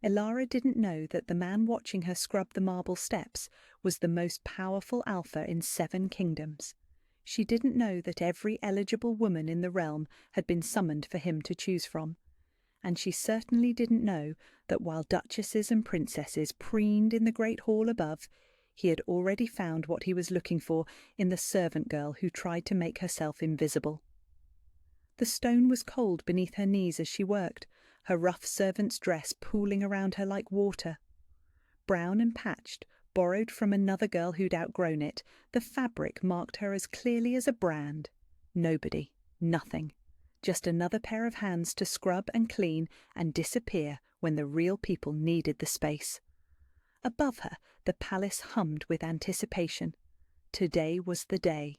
Ilara didn't know that the man watching her scrub the marble steps was the most powerful alpha in 7 kingdoms. She didn't know that every eligible woman in the realm had been summoned for him to choose from. And she certainly didn't know that while duchesses and princesses preened in the great hall above, he had already found what he was looking for in the servant girl who tried to make herself invisible. The stone was cold beneath her knees as she worked, her rough servant's dress pooling around her like water. Brown and patched, borrowed from another girl who'd outgrown it, the fabric marked her as clearly as a brand. Nobody, nothing. Just another pair of hands to scrub and clean and disappear when the real people needed the space. Above her, the palace hummed with anticipation. Today was the day.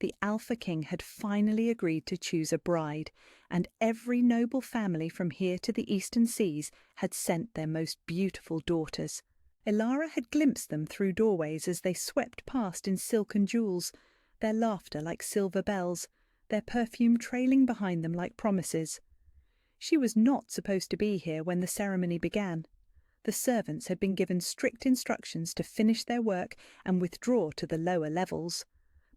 The Alpha King had finally agreed to choose a bride, and every noble family from here to the eastern seas had sent their most beautiful daughters. Ilara had glimpsed them through doorways as they swept past in silk and jewels, their laughter like silver bells, their perfume trailing behind them like promises. She was not supposed to be here when the ceremony began. The servants had been given strict instructions to finish their work and withdraw to the lower levels.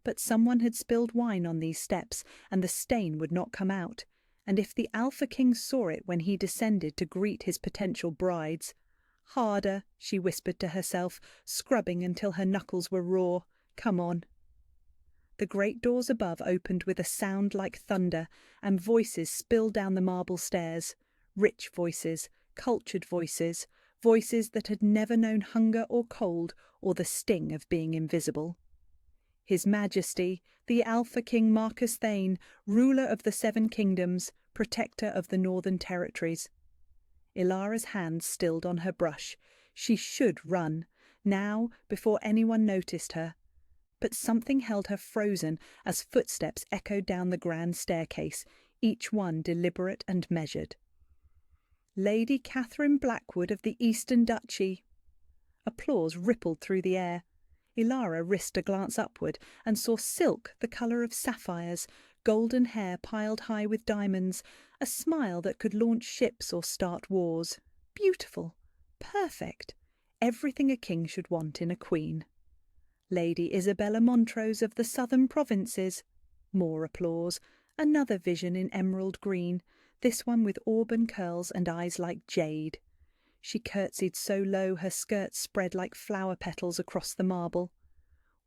But someone had spilled wine on these steps, and the stain would not come out, and if the Alpha King saw it when he descended to greet his potential brides— "Harder," she whispered to herself, scrubbing until her knuckles were raw. "Come on." The great doors above opened with a sound like thunder, and voices spilled down the marble stairs. Rich voices, cultured voices, voices that had never known hunger or cold or the sting of being invisible. His Majesty, the Alpha King Marcus Thane, ruler of the 7 kingdoms, protector of the northern territories. Ilara's hand stilled on her brush. She should run, now, before anyone noticed her. But something held her frozen as footsteps echoed down the grand staircase, each one deliberate and measured. "Lady Catherine Blackwood of the Eastern Duchy." Applause rippled through the air. Ilara risked a glance upward and saw silk the colour of sapphires, golden hair piled high with diamonds, a smile that could launch ships or start wars. Beautiful, perfect, everything a king should want in a queen. "Lady Isabella Montrose of the southern provinces." More applause. Another vision in emerald green, this one with auburn curls and eyes like jade. She curtsied so low her skirts spread like flower petals across the marble.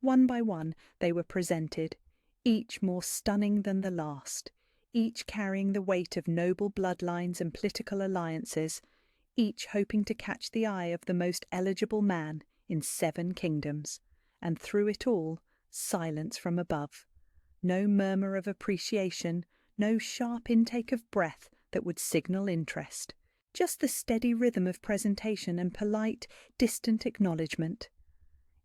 One by one they were presented, each more stunning than the last, each carrying the weight of noble bloodlines and political alliances, each hoping to catch the eye of the most eligible man in 7 kingdoms. And through it all, silence from above. No murmur of appreciation, no sharp intake of breath that would signal interest. Just the steady rhythm of presentation and polite, distant acknowledgement.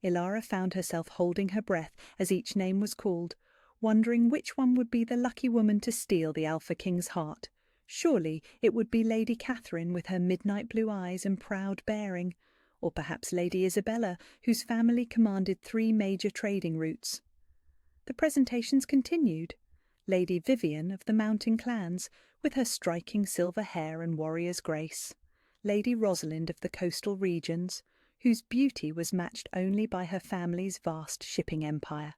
Ilara found herself holding her breath as each name was called, wondering which one would be the lucky woman to steal the Alpha King's heart. Surely it would be Lady Catherine with her midnight blue eyes and proud bearing, or perhaps Lady Isabella, whose family commanded 3 major trading routes. The presentations continued. Lady Vivian of the mountain clans, with her striking silver hair and warrior's grace. Lady Rosalind of the coastal regions, whose beauty was matched only by her family's vast shipping empire.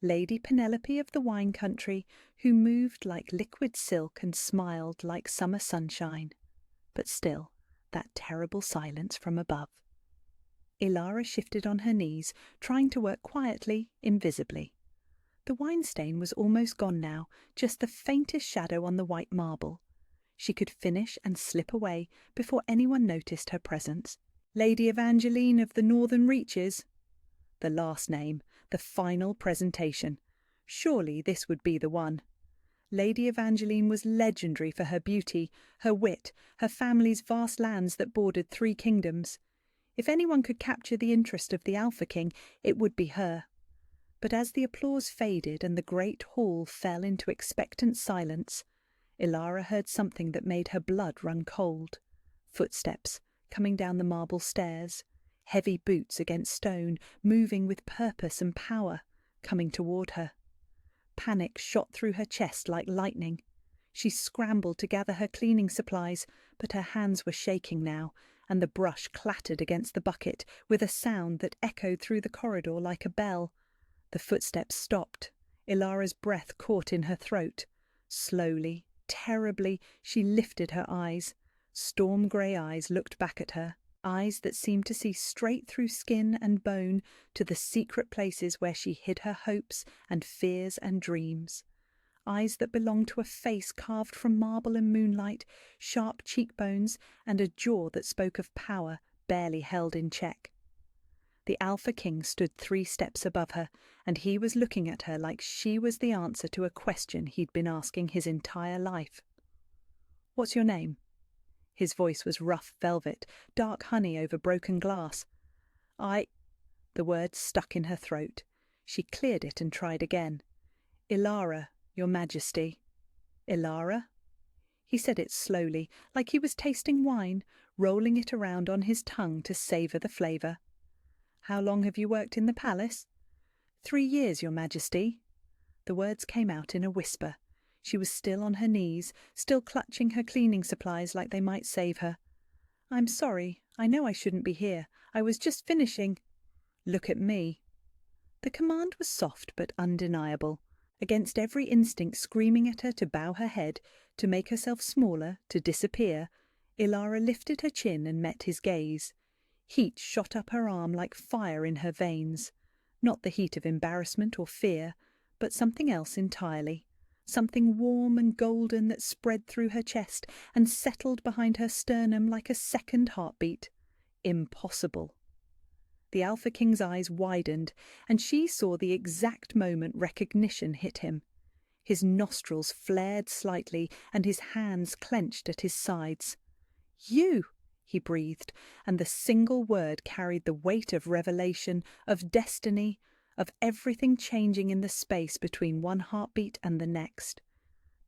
Lady Penelope of the wine country, who moved like liquid silk and smiled like summer sunshine. But still, that terrible silence from above. Ilara shifted on her knees, trying to work quietly, invisibly. The wine stain was almost gone now, just the faintest shadow on the white marble. She could finish and slip away before anyone noticed her presence. Lady Evangeline of the Northern Reaches. The last name, the final presentation. Surely this would be the one. Lady Evangeline was legendary for her beauty, her wit, her family's vast lands that bordered 3 kingdoms. If anyone could capture the interest of the Alpha King, it would be her. But as the applause faded and the great hall fell into expectant silence, Ilara heard something that made her blood run cold. Footsteps, coming down the marble stairs, heavy boots against stone, moving with purpose and power, coming toward her. Panic shot through her chest like lightning. She scrambled to gather her cleaning supplies, but her hands were shaking now, and the brush clattered against the bucket with a sound that echoed through the corridor like a bell. The footsteps stopped. Ilara's breath caught in her throat. Slowly, terribly, she lifted her eyes. Storm-grey eyes looked back at her, eyes that seemed to see straight through skin and bone to the secret places where she hid her hopes and fears and dreams. Eyes that belonged to a face carved from marble and moonlight, sharp cheekbones, and a jaw that spoke of power barely held in check. The Alpha King stood 3 steps above her, and he was looking at her like she was the answer to a question he'd been asking his entire life. "What's your name?" His voice was rough velvet, dark honey over broken glass. The words stuck in her throat. She cleared it and tried again. "Ilara, Your Majesty." "Ilara?" He said it slowly, like he was tasting wine, rolling it around on his tongue to savour the flavour. "How long have you worked in the palace?" 3 years, Your Majesty." The words came out in a whisper. She was still on her knees, still clutching her cleaning supplies like they might save her. "I'm sorry. I know I shouldn't be here. I was just finishing." "Look at me." The command was soft but undeniable. Against every instinct screaming at her to bow her head, to make herself smaller, to disappear, Ilara lifted her chin and met his gaze. Heat shot up her arm like fire in her veins. Not the heat of embarrassment or fear, but something else entirely. Something warm and golden that spread through her chest and settled behind her sternum like a second heartbeat. Impossible. The Alpha King's eyes widened, and she saw the exact moment recognition hit him. His nostrils flared slightly, and his hands clenched at his sides. "You!" he breathed, and the single word carried the weight of revelation, of destiny, of everything changing in the space between one heartbeat and the next.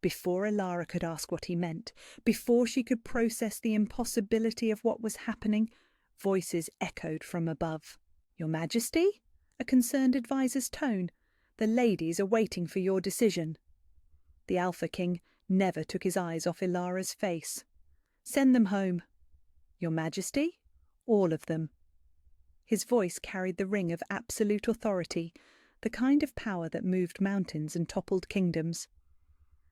Before Ilara could ask what he meant, before she could process the impossibility of what was happening, voices echoed from above. "Your Majesty?" A concerned advisor's tone. "The ladies are waiting for your decision." The Alpha King never took his eyes off Ilara's face. "Send them home." "Your Majesty?" "All of them." His voice carried the ring of absolute authority, the kind of power that moved mountains and toppled kingdoms.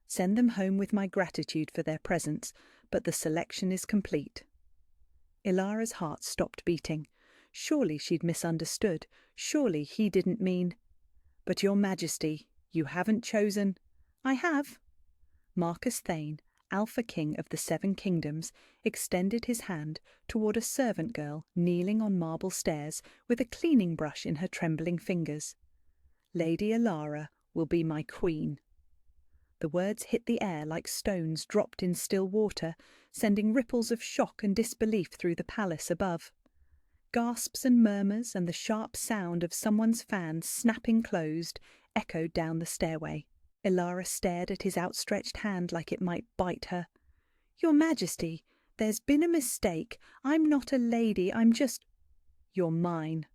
"Send them home with my gratitude for their presence, but the selection is complete." Ilara's heart stopped beating. Surely she'd misunderstood. Surely he didn't mean... "But Your Majesty, you haven't chosen..." "I have." Marcus Thane, Alpha King of the 7 Kingdoms, extended his hand toward a servant girl kneeling on marble stairs with a cleaning brush in her trembling fingers. "Lady Ilara will be my queen." The words hit the air like stones dropped in still water, sending ripples of shock and disbelief through the palace above. Gasps and murmurs and the sharp sound of someone's fan snapping closed echoed down the stairway. Ilara stared at his outstretched hand like it might bite her. "Your Majesty, there's been a mistake. I'm not a lady, I'm just—" "You're mine."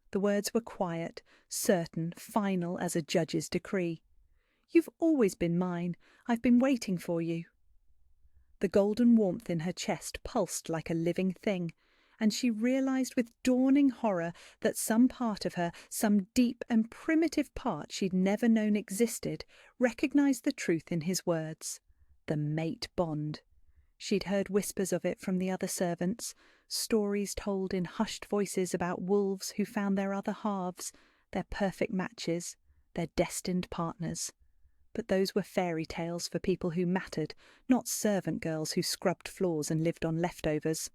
The words were quiet, certain, final as a judge's decree. "You've always been mine. I've been waiting for you." The golden warmth in her chest pulsed like a living thing, and she realized with dawning horror that some part of her, some deep and primitive part she'd never known existed, recognized the truth in his words. The mate bond. She'd heard whispers of it from the other servants, stories told in hushed voices about wolves who found their other halves, their perfect matches, their destined partners. But those were fairy tales for people who mattered, not servant girls who scrubbed floors and lived on leftovers.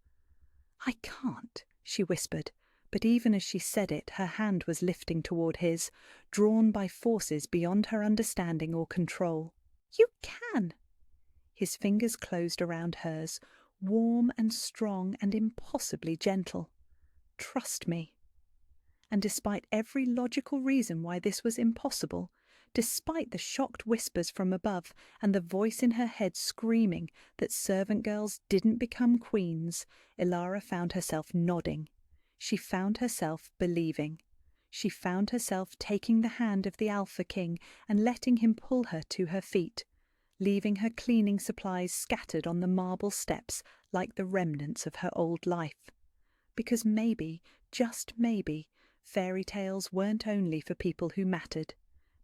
"I can't," she whispered, but even as she said it, her hand was lifting toward his, drawn by forces beyond her understanding or control. "You can!" His fingers closed around hers, warm and strong and impossibly gentle. "Trust me." And despite every logical reason why this was impossible, despite the shocked whispers from above and the voice in her head screaming that servant girls didn't become queens, Ilara found herself nodding. She found herself believing. She found herself taking the hand of the Alpha King and letting him pull her to her feet, leaving her cleaning supplies scattered on the marble steps like the remnants of her old life. Because maybe, just maybe, fairy tales weren't only for people who mattered.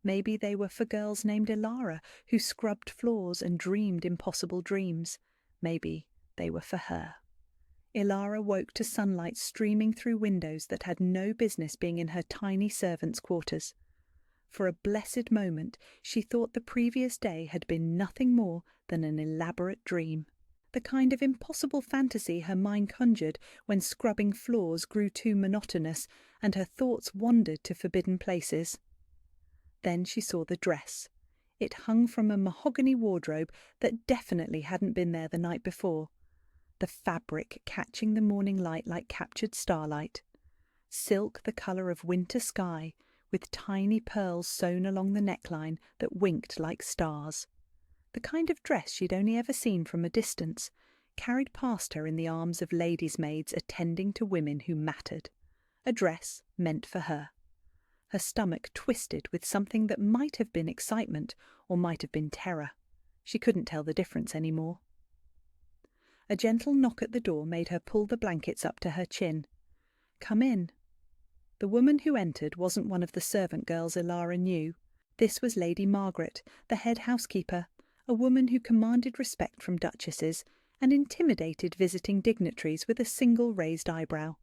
Maybe they were for girls named Elara who scrubbed floors and dreamed impossible dreams. Maybe they were for her. Elara woke to sunlight streaming through windows that had no business being in her tiny servants' quarters. For a blessed moment she thought the previous day had been nothing more than an elaborate dream, the kind of impossible fantasy her mind conjured when scrubbing floors grew too monotonous and her thoughts wandered to forbidden places. Then she saw the dress. It hung from a mahogany wardrobe that definitely hadn't been there the night before, the fabric catching the morning light like captured starlight. Silk the colour of winter sky, with tiny pearls sewn along the neckline that winked like stars. The kind of dress she'd only ever seen from a distance, carried past her in the arms of ladies' maids attending to women who mattered. A dress meant for her. Her stomach twisted with something that might have been excitement or might have been terror. She couldn't tell the difference any more. A gentle knock at the door made her pull the blankets up to her chin. "Come in." The woman who entered wasn't one of the servant girls Elara knew. This was Lady Margaret, the head housekeeper, a woman who commanded respect from duchesses and intimidated visiting dignitaries with a single raised eyebrow.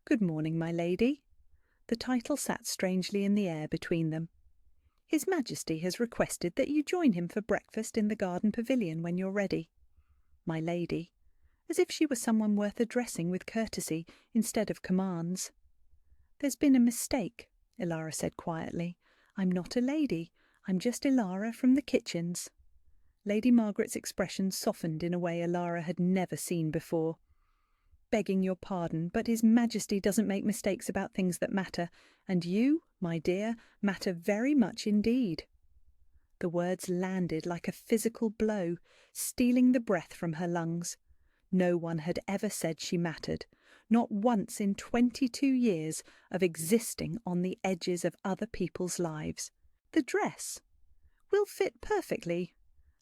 "Good morning, my lady." The title sat strangely in the air between them. "His Majesty has requested that you join him for breakfast in the garden pavilion when you're ready." My lady, as if she were someone worth addressing with courtesy instead of commands. "There's been a mistake," Elara said quietly. "I'm not a lady. I'm just Elara from the kitchens." Lady Margaret's expression softened in a way Elara had never seen before. "Begging your pardon, but His Majesty doesn't make mistakes about things that matter, and you, my dear, matter very much indeed." The words landed like a physical blow, stealing the breath from her lungs. No one had ever said she mattered, not once in 22 years of existing on the edges of other people's lives. "The dress will fit perfectly."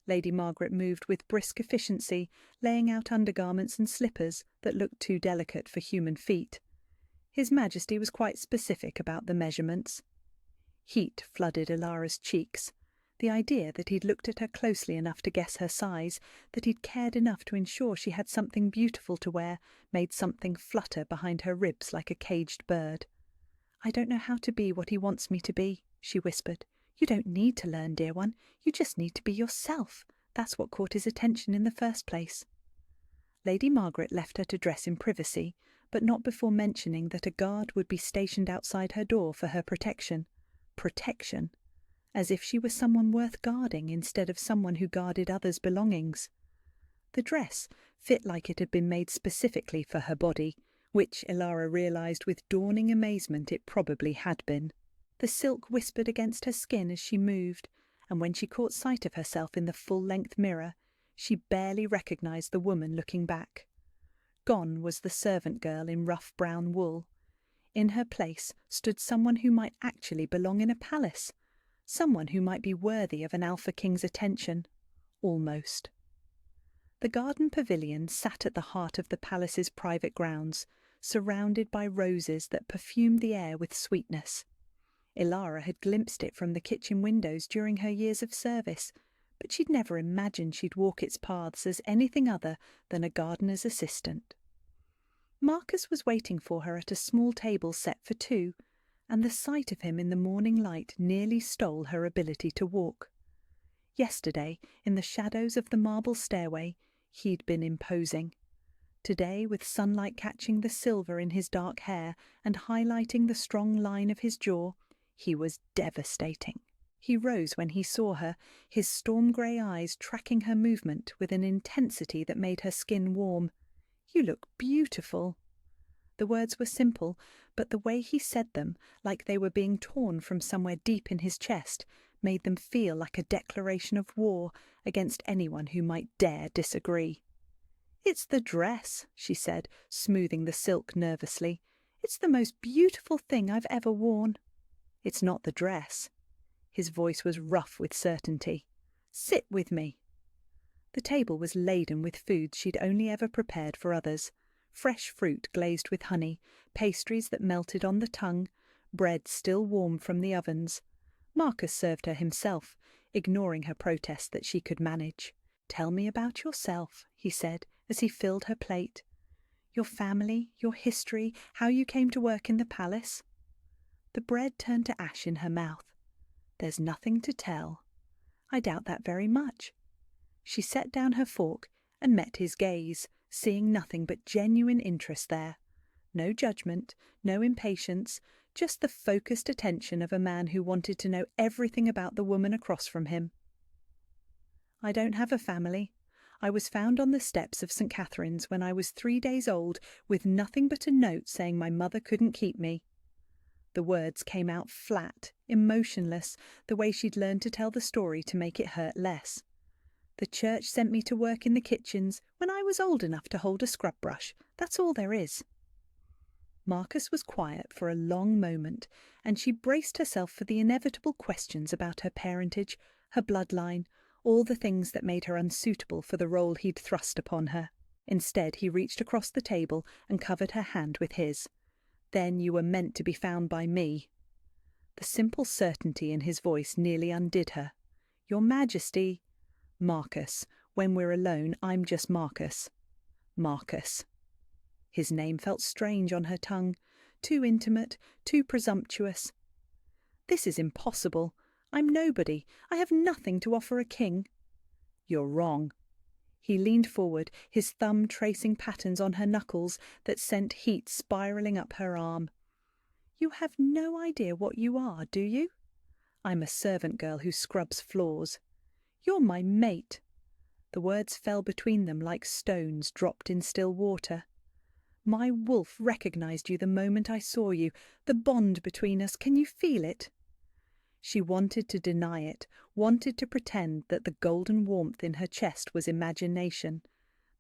Lady Margaret moved with brisk efficiency, laying out undergarments and slippers that looked too delicate for human feet. His Majesty was quite specific about the measurements. Heat flooded Elara's cheeks. The idea that he'd looked at her closely enough to guess her size, that he'd cared enough to ensure she had something beautiful to wear, made something flutter behind her ribs like a caged bird. "I don't know how to be what he wants me to be," she whispered. "You don't need to learn, dear one. You just need to be yourself. That's what caught his attention in the first place." Lady Margaret left her to dress in privacy, but not before mentioning that a guard would be stationed outside her door for her protection. Protection. As if she were someone worth guarding instead of someone who guarded others' belongings. The dress fit like it had been made specifically for her body, which Elara realised with dawning amazement it probably had been. The silk whispered against her skin as she moved, and when she caught sight of herself in the full-length mirror, she barely recognised the woman looking back. Gone was the servant girl in rough brown wool. In her place stood someone who might actually belong in a palace, someone who might be worthy of an Alpha King's attention. Almost. The garden pavilion sat at the heart of the palace's private grounds, surrounded by roses that perfumed the air with sweetness. Elara had glimpsed it from the kitchen windows during her years of service, but she'd never imagined she'd walk its paths as anything other than a gardener's assistant. Marcus was waiting for her at a small table set for two, and the sight of him in the morning light nearly stole her ability to walk. Yesterday, in the shadows of the marble stairway, he'd been imposing. Today, with sunlight catching the silver in his dark hair and highlighting the strong line of his jaw, he was devastating. He rose when he saw her, his storm-grey eyes tracking her movement with an intensity that made her skin warm. "You look beautiful." The words were simple, but the way he said them, like they were being torn from somewhere deep in his chest, made them feel like a declaration of war against anyone who might dare disagree. "It's the dress," she said, smoothing the silk nervously. "It's the most beautiful thing I've ever worn." "It's not the dress." His voice was rough with certainty. Sit with me." The table was laden with foods she'd only ever prepared for others. Fresh fruit glazed with honey, pastries that melted on the tongue, bread still warm from the ovens. Marcus served her himself, ignoring her protest that she could manage. "Tell me about yourself," he said, as he filled her plate. "Your family, your history, how you came to work in the palace." The bread turned to ash in her mouth. "There's nothing to tell." "I doubt that very much." She set down her fork and met his gaze, seeing nothing but genuine interest there. No judgment, no impatience, just the focused attention of a man who wanted to know everything about the woman across from him. "I don't have a family. I was found on the steps of St. Catherine's when I was 3 days old, with nothing but a note saying my mother couldn't keep me." The words came out flat, emotionless, the way she'd learned to tell the story to make it hurt less. "The church sent me to work in the kitchens when I was old enough to hold a scrub brush. That's all there is." Marcus was quiet for a long moment, and she braced herself for the inevitable questions about her parentage, her bloodline, all the things that made her unsuitable for the role he'd thrust upon her. Instead, he reached across the table and covered her hand with his. "Then you were meant to be found by me." The simple certainty in his voice nearly undid her. "Your Majesty—" "Marcus. When we're alone, I'm just Marcus." "Marcus." His name felt strange on her tongue, too intimate, too presumptuous. "This is impossible. I'm nobody. I have nothing to offer a king." "You're wrong." He leaned forward, his thumb tracing patterns on her knuckles that sent heat spiraling up her arm. "You have no idea what you are, do you? I'm a servant girl who scrubs floors. You're my mate." The words fell between them like stones dropped in still water. "My wolf recognized you the moment I saw you. The bond between us, can you feel it?" She wanted to deny it, wanted to pretend that the golden warmth in her chest was imagination,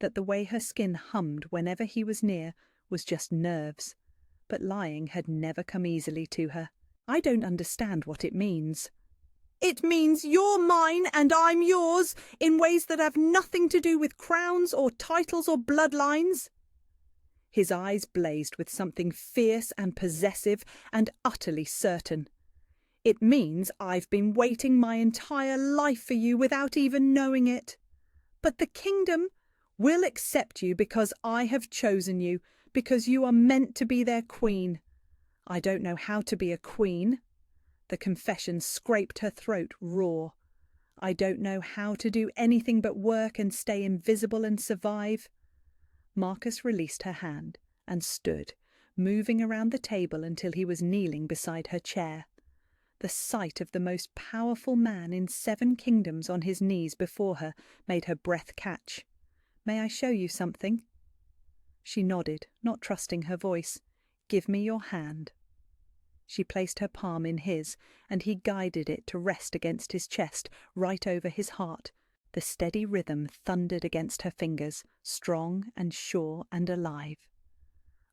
that the way her skin hummed whenever he was near was just nerves. But lying had never come easily to her. "I don't understand what it means." "It means you're mine and I'm yours, in ways that have nothing to do with crowns or titles or bloodlines." His eyes blazed with something fierce and possessive and utterly certain. "It means I've been waiting my entire life for you without even knowing it. But the kingdom will accept you because I have chosen you, because you are meant to be their queen. I don't know how to be a queen." The confession scraped her throat raw. "I don't know how to do anything but work and stay invisible and survive." Marcus released her hand and stood, moving around the table until he was kneeling beside her chair. The sight of the most powerful man in 7 kingdoms on his knees before her made her breath catch. "May I show you something?" She nodded, not trusting her voice. "Give me your hand." She placed her palm in his, and he guided it to rest against his chest, right over his heart. The steady rhythm thundered against her fingers, strong and sure and alive.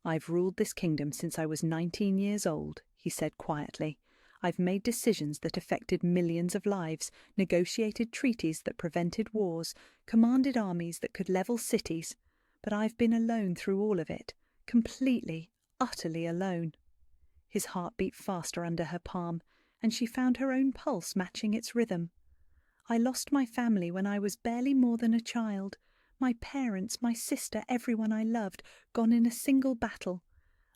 "I've ruled this kingdom since I was 19 years old," he said quietly. "I've made decisions that affected millions of lives, negotiated treaties that prevented wars, commanded armies that could level cities. But I've been alone through all of it, completely, utterly alone." His heart beat faster under her palm, and she found her own pulse matching its rhythm. "I lost my family when I was barely more than a child. My parents, my sister, everyone I loved, gone in a single battle.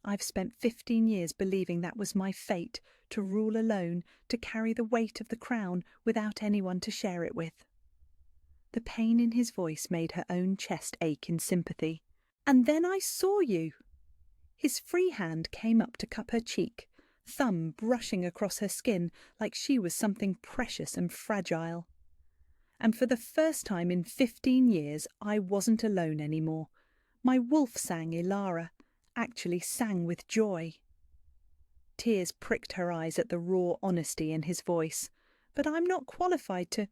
I've spent 15 years believing that was my fate, to rule alone, to carry the weight of the crown without anyone to share it with." The pain in his voice made her own chest ache in sympathy. "And then I saw you." His free hand came up to cup her cheek, thumb brushing across her skin like she was something precious and fragile. "And for the first time in 15 years, I wasn't alone anymore. My wolf sang Ilara, actually sang with joy." Tears pricked her eyes at the raw honesty in his voice. "But I'm not qualified to—"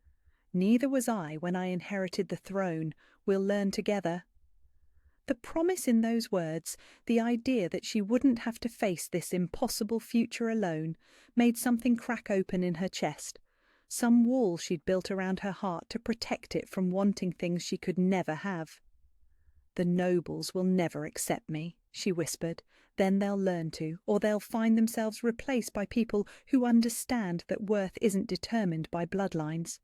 "Neither was I when I inherited the throne. We'll learn together." The promise in those words, the idea that she wouldn't have to face this impossible future alone, made something crack open in her chest. some wall she'd built around her heart to protect it from wanting things she could never have. "The nobles will never accept me," she whispered. "Then they'll learn to, or they'll find themselves replaced by people who understand that worth isn't determined by bloodlines."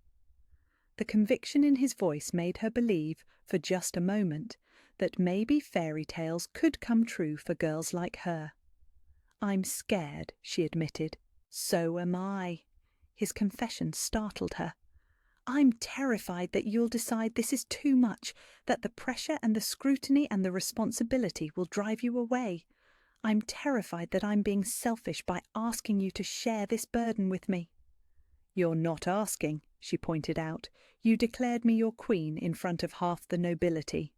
The conviction in his voice made her believe, for just a moment, that maybe fairy tales could come true for girls like her. "I'm scared," she admitted. "So am I." His confession startled her. "I'm terrified that you'll decide this is too much, that the pressure and the scrutiny and the responsibility will drive you away. I'm terrified that I'm being selfish by asking you to share this burden with me." "You're not asking," she pointed out. "You declared me your queen in front of half the nobility."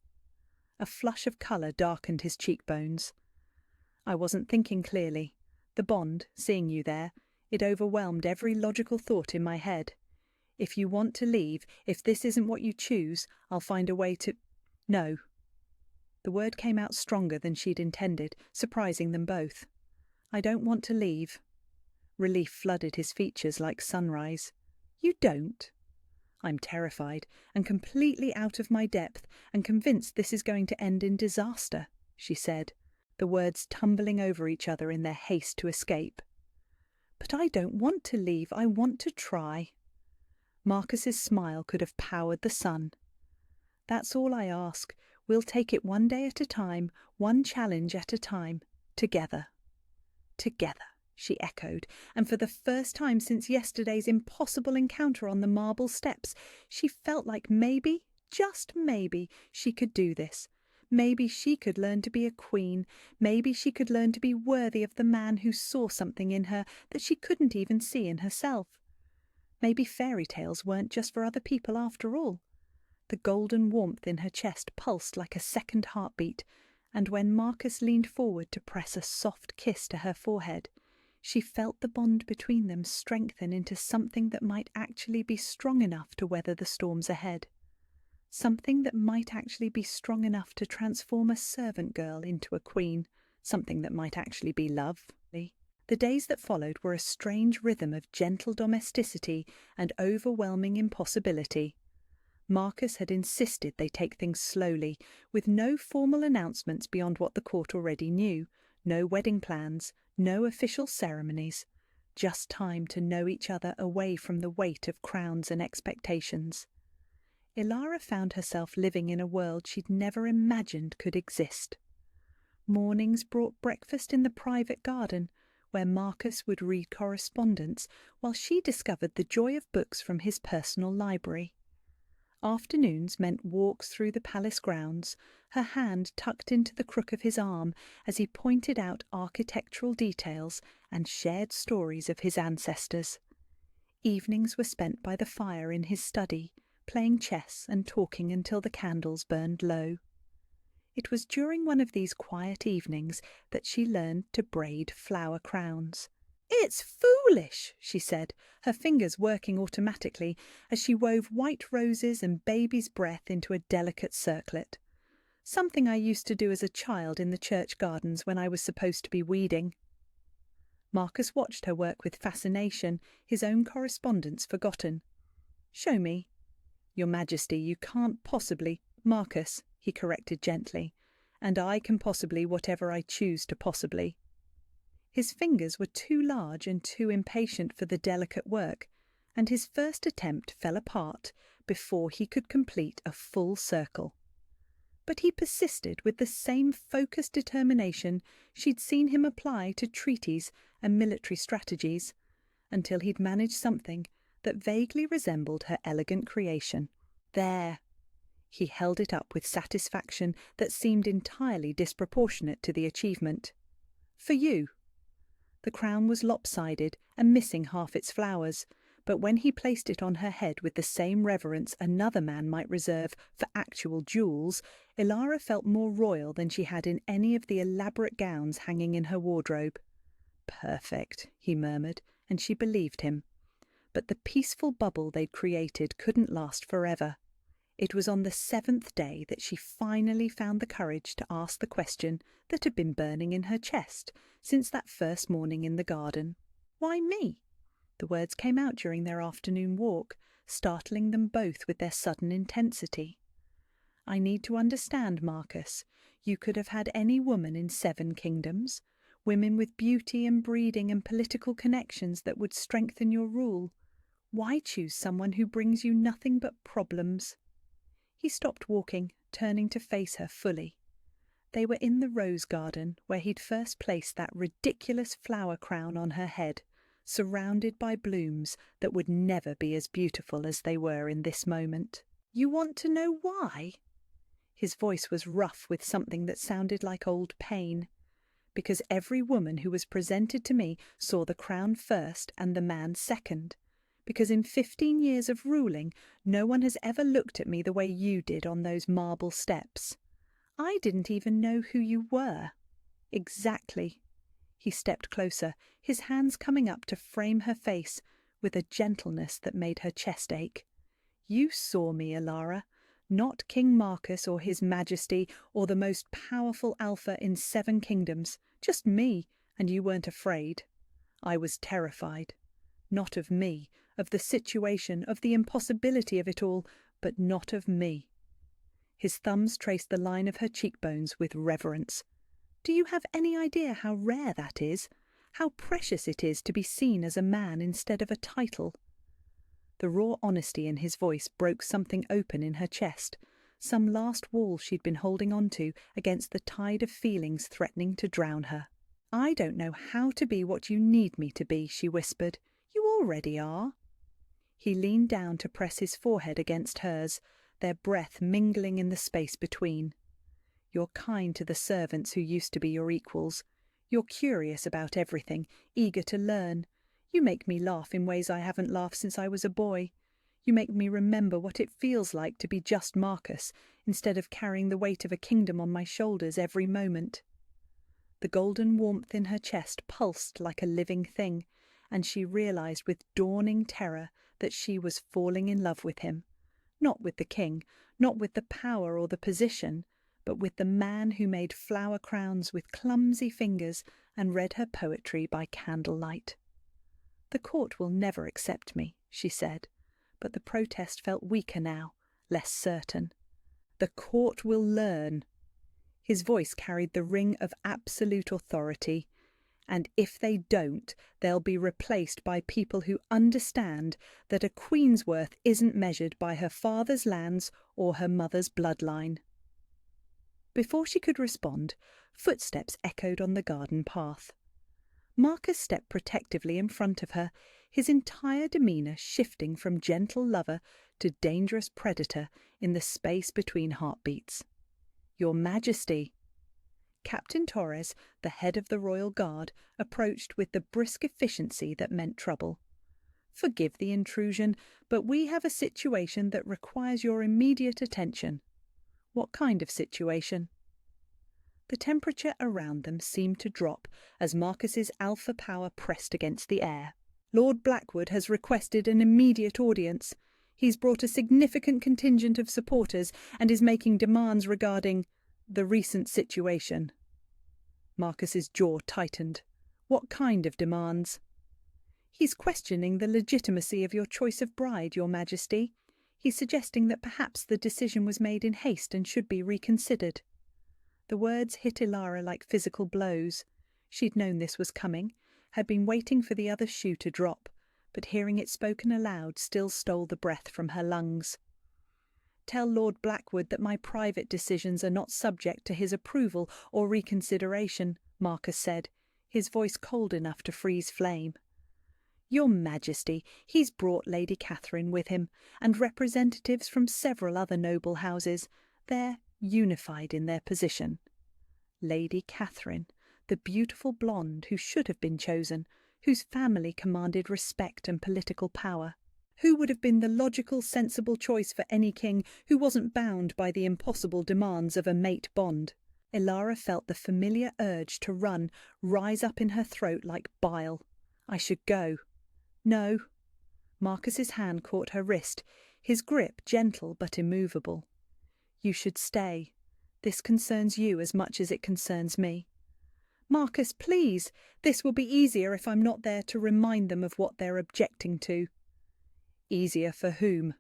A flush of colour darkened his cheekbones. "I wasn't thinking clearly. The bond, seeing you there, it overwhelmed every logical thought in my head. If you want to leave, if this isn't what you choose, I'll find a way to— No." The word came out stronger than she'd intended, surprising them both. "I don't want to leave." Relief flooded his features like sunrise. "You don't?" "I'm terrified, and completely out of my depth, and convinced this is going to end in disaster," she said, the words tumbling over each other in their haste to escape. "But I don't want to leave. I want to try." Marcus's smile could have powered the sun. "That's all I ask. We'll take it one day at a time, one challenge at a time, together." "Together," she echoed, and for the first time since yesterday's impossible encounter on the marble steps, she felt like maybe, just maybe, she could do this. Maybe she could learn to be a queen. Maybe she could learn to be worthy of the man who saw something in her that she couldn't even see in herself. Maybe fairy tales weren't just for other people after all. The golden warmth in her chest pulsed like a second heartbeat, and when Marcus leaned forward to press a soft kiss to her forehead, she felt the bond between them strengthen into something that might actually be strong enough to weather the storms ahead. Something that might actually be strong enough to transform a servant girl into a queen. Something that might actually be love. The days that followed were a strange rhythm of gentle domesticity and overwhelming impossibility. Marcus had insisted they take things slowly, with no formal announcements beyond what the court already knew, no wedding plans, no official ceremonies, just time to know each other away from the weight of crowns and expectations. Ilara found herself living in a world she'd never imagined could exist. Mornings brought breakfast in the private garden, where Marcus would read correspondence while she discovered the joy of books from his personal library. Afternoons meant walks through the palace grounds, her hand tucked into the crook of his arm as he pointed out architectural details and shared stories of his ancestors. Evenings were spent by the fire in his study, playing chess and talking until the candles burned low. It was during one of these quiet evenings that she learned to braid flower crowns. "It's foolish," she said, her fingers working automatically as she wove white roses and baby's breath into a delicate circlet. "Something I used to do as a child in the church gardens when I was supposed to be weeding." Marcus watched her work with fascination, his own correspondence forgotten. "Show me." "Your Majesty, you can't possibly—" "Marcus," he corrected gently, "and I can possibly whatever I choose to possibly." His fingers were too large and too impatient for the delicate work, and his first attempt fell apart before he could complete a full circle. But he persisted with the same focused determination she'd seen him apply to treaties and military strategies, until he'd managed something that vaguely resembled her elegant creation. "There!" He held it up with satisfaction that seemed entirely disproportionate to the achievement. "For you." The crown was lopsided and missing half its flowers, but when he placed it on her head with the same reverence another man might reserve for actual jewels, Ilara felt more royal than she had in any of the elaborate gowns hanging in her wardrobe. "Perfect," he murmured, and she believed him. But the peaceful bubble they'd created couldn't last forever. It was on the 7th day that she finally found the courage to ask the question that had been burning in her chest since that first morning in the garden. "Why me?" The words came out during their afternoon walk, startling them both with their sudden intensity. "I need to understand, Marcus. You could have had any woman in 7 kingdoms, women with beauty and breeding and political connections that would strengthen your rule. Why choose someone who brings you nothing but problems?" He stopped walking, turning to face her fully. They were in the rose garden where he'd first placed that ridiculous flower crown on her head, surrounded by blooms that would never be as beautiful as they were in this moment. "You want to know why?" His voice was rough with something that sounded like old pain. "Because every woman who was presented to me saw the crown first and the man second. Because in 15 years of ruling, no one has ever looked at me the way you did on those marble steps. I didn't even know who you were." "Exactly." He stepped closer, his hands coming up to frame her face with a gentleness that made her chest ache. "You saw me, Elara, not King Marcus or his majesty or the most powerful alpha in 7 kingdoms, just me, and you weren't afraid. I was terrified. Not of me, of the situation, of the impossibility of it all, but not of me." His thumbs traced the line of her cheekbones with reverence. "Do you have any idea how rare that is? How precious it is to be seen as a man instead of a title?" The raw honesty in his voice broke something open in her chest, some last wall she'd been holding on to against the tide of feelings threatening to drown her. "I don't know how to be what you need me to be," she whispered. "You already are." He leaned down to press his forehead against hers, their breath mingling in the space between. "You're kind to the servants who used to be your equals. You're curious about everything, eager to learn. You make me laugh in ways I haven't laughed since I was a boy. You make me remember what it feels like to be just Marcus, instead of carrying the weight of a kingdom on my shoulders every moment." The golden warmth in her chest pulsed like a living thing, and she realized with dawning terror that she was falling in love with him. Not with the king, not with the power or the position, but with the man who made flower crowns with clumsy fingers and read her poetry by candlelight. "The court will never accept me," she said, but the protest felt weaker now, less certain. "The court will learn." His voice carried the ring of absolute authority. "And if they don't, they'll be replaced by people who understand that a queen's worth isn't measured by her father's lands or her mother's bloodline." Before she could respond, footsteps echoed on the garden path. Marcus stepped protectively in front of her, his entire demeanour shifting from gentle lover to dangerous predator in the space between heartbeats. "Your Majesty." Captain Torres, the head of the Royal Guard, approached with the brisk efficiency that meant trouble. "Forgive the intrusion, but we have a situation that requires your immediate attention." "What kind of situation?" The temperature around them seemed to drop as Marcus's alpha power pressed against the air. "Lord Blackwood has requested an immediate audience. He's brought a significant contingent of supporters and is making demands regarding the recent situation." Marcus's jaw tightened. "What kind of demands?" "He's questioning the legitimacy of your choice of bride, Your Majesty. He's suggesting that perhaps the decision was made in haste and should be reconsidered." The words hit Elara like physical blows. She'd known this was coming, had been waiting for the other shoe to drop, but hearing it spoken aloud still stole the breath from her lungs. "Tell Lord Blackwood that my private decisions are not subject to his approval or reconsideration," Marcus said, his voice cold enough to freeze flame. "Your Majesty, he's brought Lady Catherine with him, and representatives from several other noble houses. They're unified in their position." Lady Catherine, the beautiful blonde who should have been chosen, whose family commanded respect and political power. Who would have been the logical, sensible choice for any king who wasn't bound by the impossible demands of a mate bond? Elara felt the familiar urge to run rise up in her throat like bile. "I should go." "No." Marcus's hand caught her wrist, his grip gentle but immovable. "You should stay. This concerns you as much as it concerns me." Marcus, please. This will be easier if I'm not there to remind them of what they're objecting to. Easier for whom?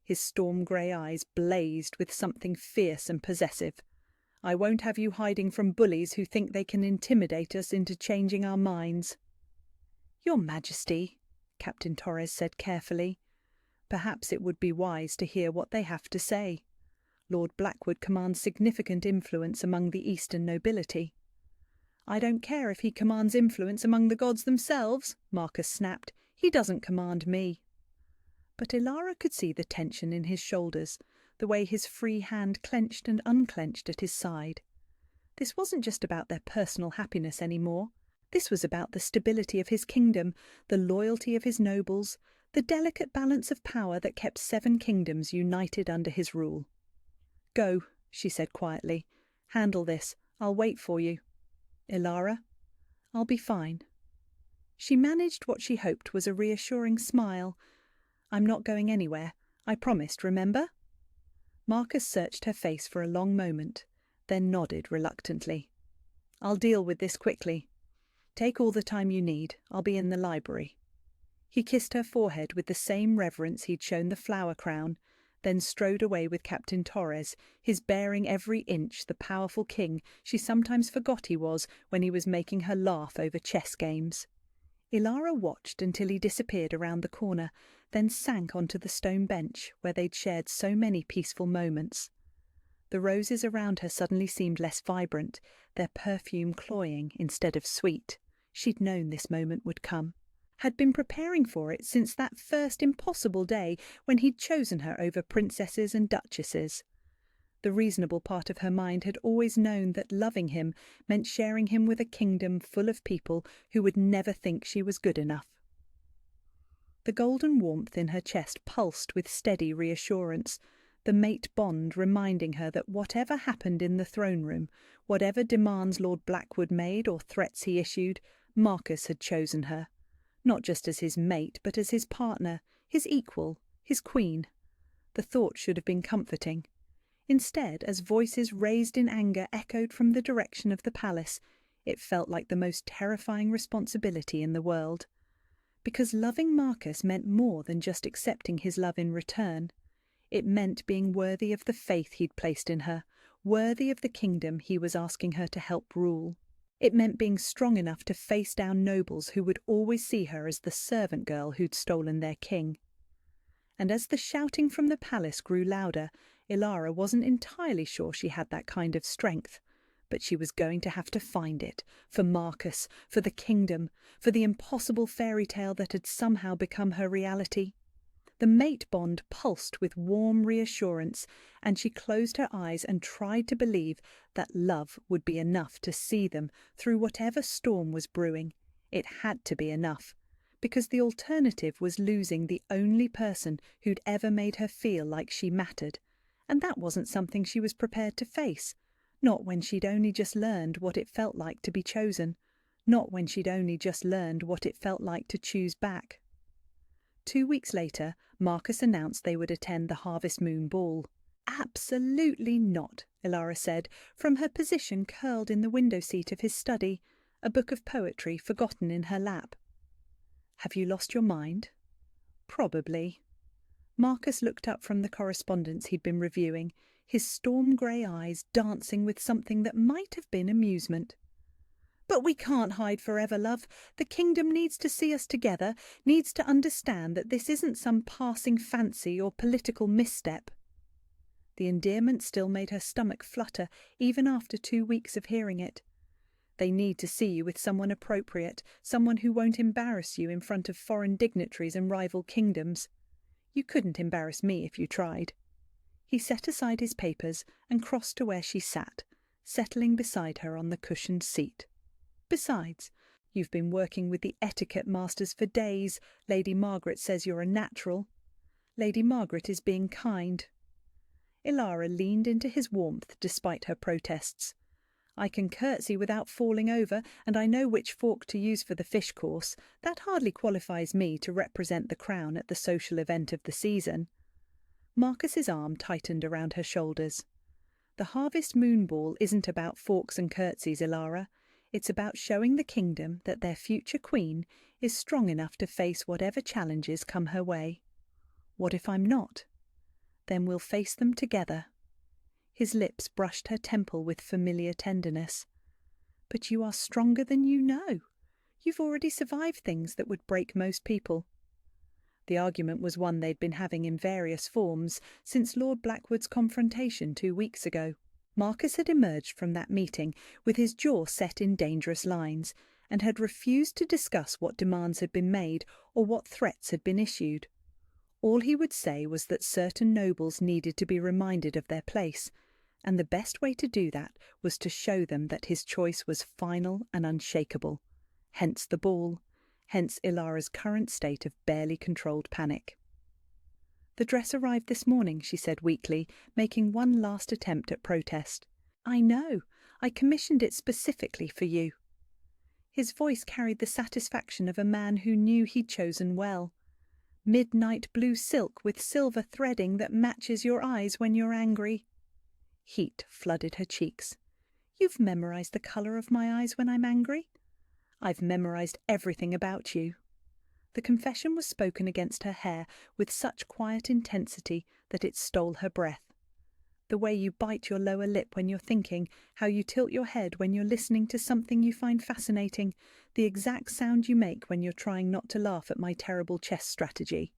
His storm grey eyes blazed with something fierce and possessive. I won't have you hiding from bullies who think they can intimidate us into changing our minds. Your Majesty, Captain Torres said carefully. Perhaps it would be wise to hear what they have to say. Lord Blackwood commands significant influence among the Eastern nobility. I don't care if he commands influence among the gods themselves, Marcus snapped. He doesn't command me. But Ilara could see the tension in his shoulders, the way his free hand clenched and unclenched at his side. This wasn't just about their personal happiness anymore. This was about the stability of his kingdom, the loyalty of his nobles, the delicate balance of power that kept 7 kingdoms united under his rule. Go, she said quietly. Handle this. I'll wait for you. Ilara, I'll be fine. She managed what she hoped was a reassuring smile. I'm not going anywhere. I promised, remember? Marcus searched her face for a long moment, then nodded reluctantly. I'll deal with this quickly. Take all the time you need. I'll be in the library. He kissed her forehead with the same reverence he'd shown the flower crown, then strode away with Captain Torres, his bearing every inch the powerful king she sometimes forgot he was when he was making her laugh over chess games. Ilara watched until he disappeared around the corner, then sank onto the stone bench where they'd shared so many peaceful moments. The roses around her suddenly seemed less vibrant, their perfume cloying instead of sweet. She'd known this moment would come, had been preparing for it since that first impossible day when he'd chosen her over princesses and duchesses. The reasonable part of her mind had always known that loving him meant sharing him with a kingdom full of people who would never think she was good enough. The golden warmth in her chest pulsed with steady reassurance, the mate bond reminding her that whatever happened in the throne room, whatever demands Lord Blackwood made or threats he issued, Marcus had chosen her. Not just as his mate, but as his partner, his equal, his queen. The thought should have been comforting. Instead, as voices raised in anger echoed from the direction of the palace, it felt like the most terrifying responsibility in the world. Because loving Marcus meant more than just accepting his love in return. It meant being worthy of the faith he'd placed in her, worthy of the kingdom he was asking her to help rule. It meant being strong enough to face down nobles who would always see her as the servant girl who'd stolen their king. And as the shouting from the palace grew louder, Ilara wasn't entirely sure she had that kind of strength. But she was going to have to find it, for Marcus, for the kingdom, for the impossible fairy tale that had somehow become her reality. The mate bond pulsed with warm reassurance, and she closed her eyes and tried to believe that love would be enough to see them through whatever storm was brewing. It had to be enough, because the alternative was losing the only person who'd ever made her feel like she mattered, and that wasn't something she was prepared to face. Not when she'd only just learned what it felt like to be chosen. Not when she'd only just learned what it felt like to choose back. 2 weeks later, Marcus announced they would attend the Harvest Moon Ball. Absolutely not, Ilara said, from her position curled in the window seat of his study, a book of poetry forgotten in her lap. Have you lost your mind? Probably. Marcus looked up from the correspondence he'd been reviewing, his storm-grey eyes dancing with something that might have been amusement. But we can't hide forever, love. The kingdom needs to see us together, needs to understand that this isn't some passing fancy or political misstep. The endearment still made her stomach flutter, even after 2 weeks of hearing it. They need to see you with someone appropriate, someone who won't embarrass you in front of foreign dignitaries and rival kingdoms. You couldn't embarrass me if you tried. He set aside his papers and crossed to where she sat, settling beside her on the cushioned seat. Besides, you've been working with the etiquette masters for days. Lady Margaret says you're a natural. Lady Margaret is being kind. Ilara leaned into his warmth despite her protests. I can curtsy without falling over, and I know which fork to use for the fish course. That hardly qualifies me to represent the crown at the social event of the season. Marcus's arm tightened around her shoulders. The Harvest Moon Ball isn't about forks and curtsies, Ilara. It's about showing the kingdom that their future queen is strong enough to face whatever challenges come her way. What if I'm not? Then we'll face them together. His lips brushed her temple with familiar tenderness. But you are stronger than you know. You've already survived things that would break most people. The argument was one they'd been having in various forms since Lord Blackwood's confrontation 2 weeks ago. Marcus had emerged from that meeting with his jaw set in dangerous lines, and had refused to discuss what demands had been made or what threats had been issued. All he would say was that certain nobles needed to be reminded of their place, and the best way to do that was to show them that his choice was final and unshakable. Hence the ball, hence Ilara's current state of barely controlled panic. "The dress arrived this morning," she said weakly, making one last attempt at protest. "I know. I commissioned it specifically for you." His voice carried the satisfaction of a man who knew he'd chosen well. "Midnight blue silk with silver threading that matches your eyes when you're angry." Heat flooded her cheeks. "You've memorized the colour of my eyes when I'm angry?" "I've memorized everything about you." The confession was spoken against her hair with such quiet intensity that it stole her breath. "The way you bite your lower lip when you're thinking, how you tilt your head when you're listening to something you find fascinating, the exact sound you make when you're trying not to laugh at my terrible chess strategy."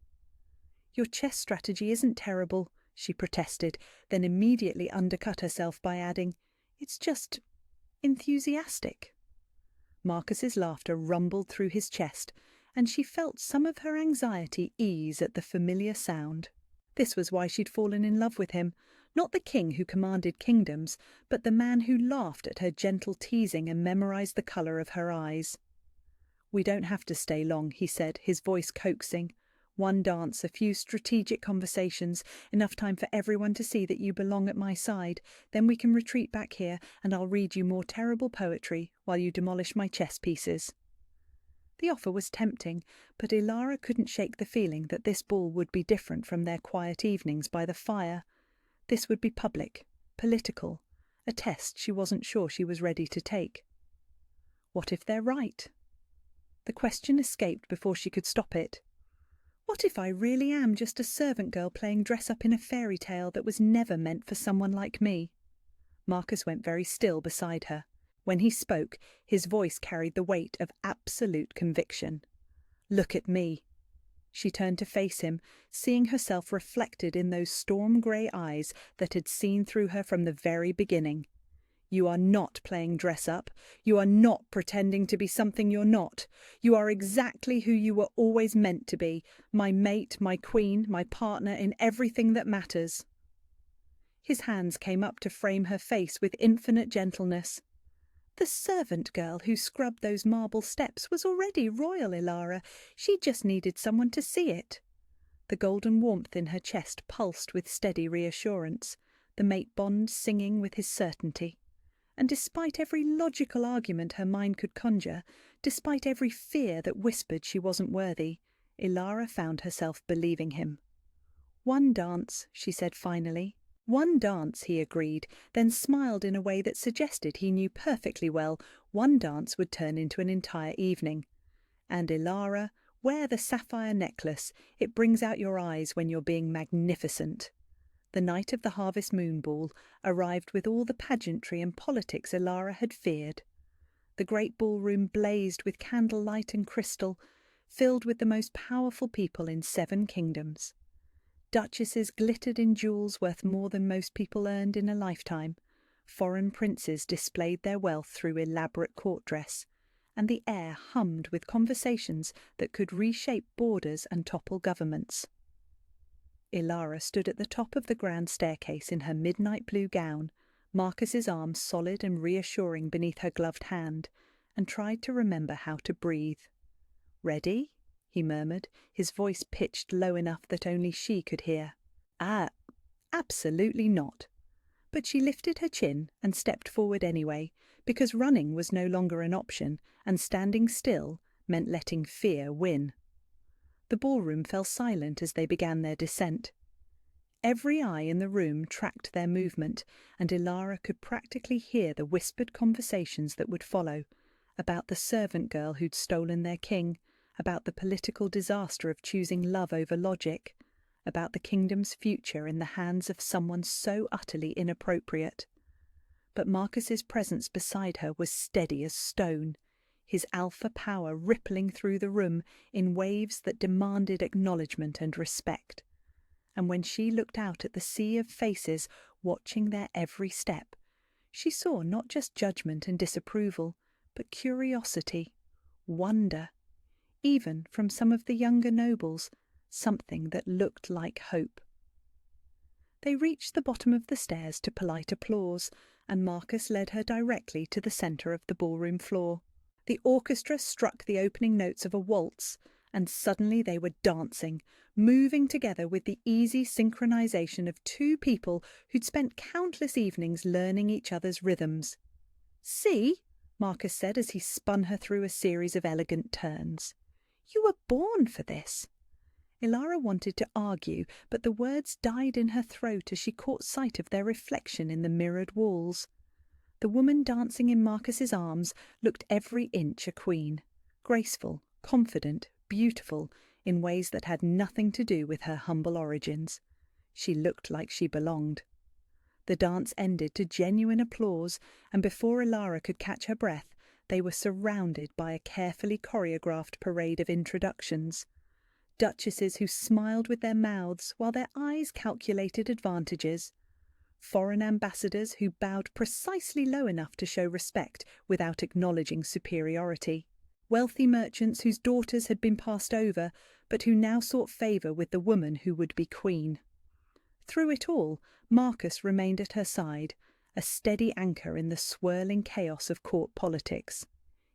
"Your chess strategy isn't terrible," she protested, then immediately undercut herself by adding, "It's just enthusiastic." Marcus's laughter rumbled through his chest, and she felt some of her anxiety ease at the familiar sound. This was why she'd fallen in love with him, not the king who commanded kingdoms, but the man who laughed at her gentle teasing and memorized the colour of her eyes. "We don't have to stay long," he said, his voice coaxing. "One dance, a few strategic conversations, enough time for everyone to see that you belong at my side. Then we can retreat back here, and I'll read you more terrible poetry while you demolish my chess pieces." The offer was tempting, but Ilara couldn't shake the feeling that this ball would be different from their quiet evenings by the fire. This would be public, political, a test she wasn't sure she was ready to take. What if they're right? The question escaped before she could stop it. What if I really am just a servant girl playing dress-up in a fairy tale that was never meant for someone like me? Marcus went very still beside her. When he spoke, his voice carried the weight of absolute conviction. "Look at me." She turned to face him, seeing herself reflected in those storm-grey eyes that had seen through her from the very beginning. "You are not playing dress-up. You are not pretending to be something you're not. You are exactly who you were always meant to be, my mate, my queen, my partner in everything that matters." His hands came up to frame her face with infinite gentleness. "The servant girl who scrubbed those marble steps was already royal, Ilara. She just needed someone to see it." The golden warmth in her chest pulsed with steady reassurance, the mate bond singing with his certainty. And despite every logical argument her mind could conjure, despite every fear that whispered she wasn't worthy, Ilara found herself believing him. "One dance," she said finally. "One dance," he agreed, then smiled in a way that suggested he knew perfectly well one dance would turn into an entire evening. "And Ilara, wear the sapphire necklace. It brings out your eyes when you're being magnificent." The night of the Harvest Moon Ball arrived with all the pageantry and politics Ilara had feared. The great ballroom blazed with candlelight and crystal, filled with the most powerful people in 7 kingdoms. Duchesses glittered in jewels worth more than most people earned in a lifetime. Foreign princes displayed their wealth through elaborate court dress, and the air hummed with conversations that could reshape borders and topple governments. Ilara stood at the top of the grand staircase in her midnight blue gown, Marcus's arm solid and reassuring beneath her gloved hand, and tried to remember how to breathe. "Ready?" he murmured, his voice pitched low enough that only she could hear. Absolutely not." But she lifted her chin and stepped forward anyway, because running was no longer an option, and standing still meant letting fear win. The ballroom fell silent as they began their descent. Every eye in the room tracked their movement, and Ilara could practically hear the whispered conversations that would follow, about the servant girl who'd stolen their king, about the political disaster of choosing love over logic, about the kingdom's future in the hands of someone so utterly inappropriate. But Marcus's presence beside her was steady as stone, his alpha power rippling through the room in waves that demanded acknowledgement and respect. And when she looked out at the sea of faces watching their every step, she saw not just judgment and disapproval, but curiosity, wonder, even from some of the younger nobles, something that looked like hope. They reached the bottom of the stairs to polite applause, and Marcus led her directly to the centre of the ballroom floor. The orchestra struck the opening notes of a waltz, and suddenly they were dancing, moving together with the easy synchronization of two people who'd spent countless evenings learning each other's rhythms. "See," Marcus said as he spun her through a series of elegant turns. "You were born for this." Ilara wanted to argue, but the words died in her throat as she caught sight of their reflection in the mirrored walls. The woman dancing in Marcus's arms looked every inch a queen, graceful, confident, beautiful, in ways that had nothing to do with her humble origins. She looked like she belonged. The dance ended to genuine applause, and before Ilara could catch her breath, they were surrounded by a carefully choreographed parade of introductions. Duchesses who smiled with their mouths while their eyes calculated advantages. Foreign ambassadors who bowed precisely low enough to show respect without acknowledging superiority. Wealthy merchants whose daughters had been passed over, but who now sought favour with the woman who would be queen. Through it all, Marcus remained at her side, a steady anchor in the swirling chaos of court politics.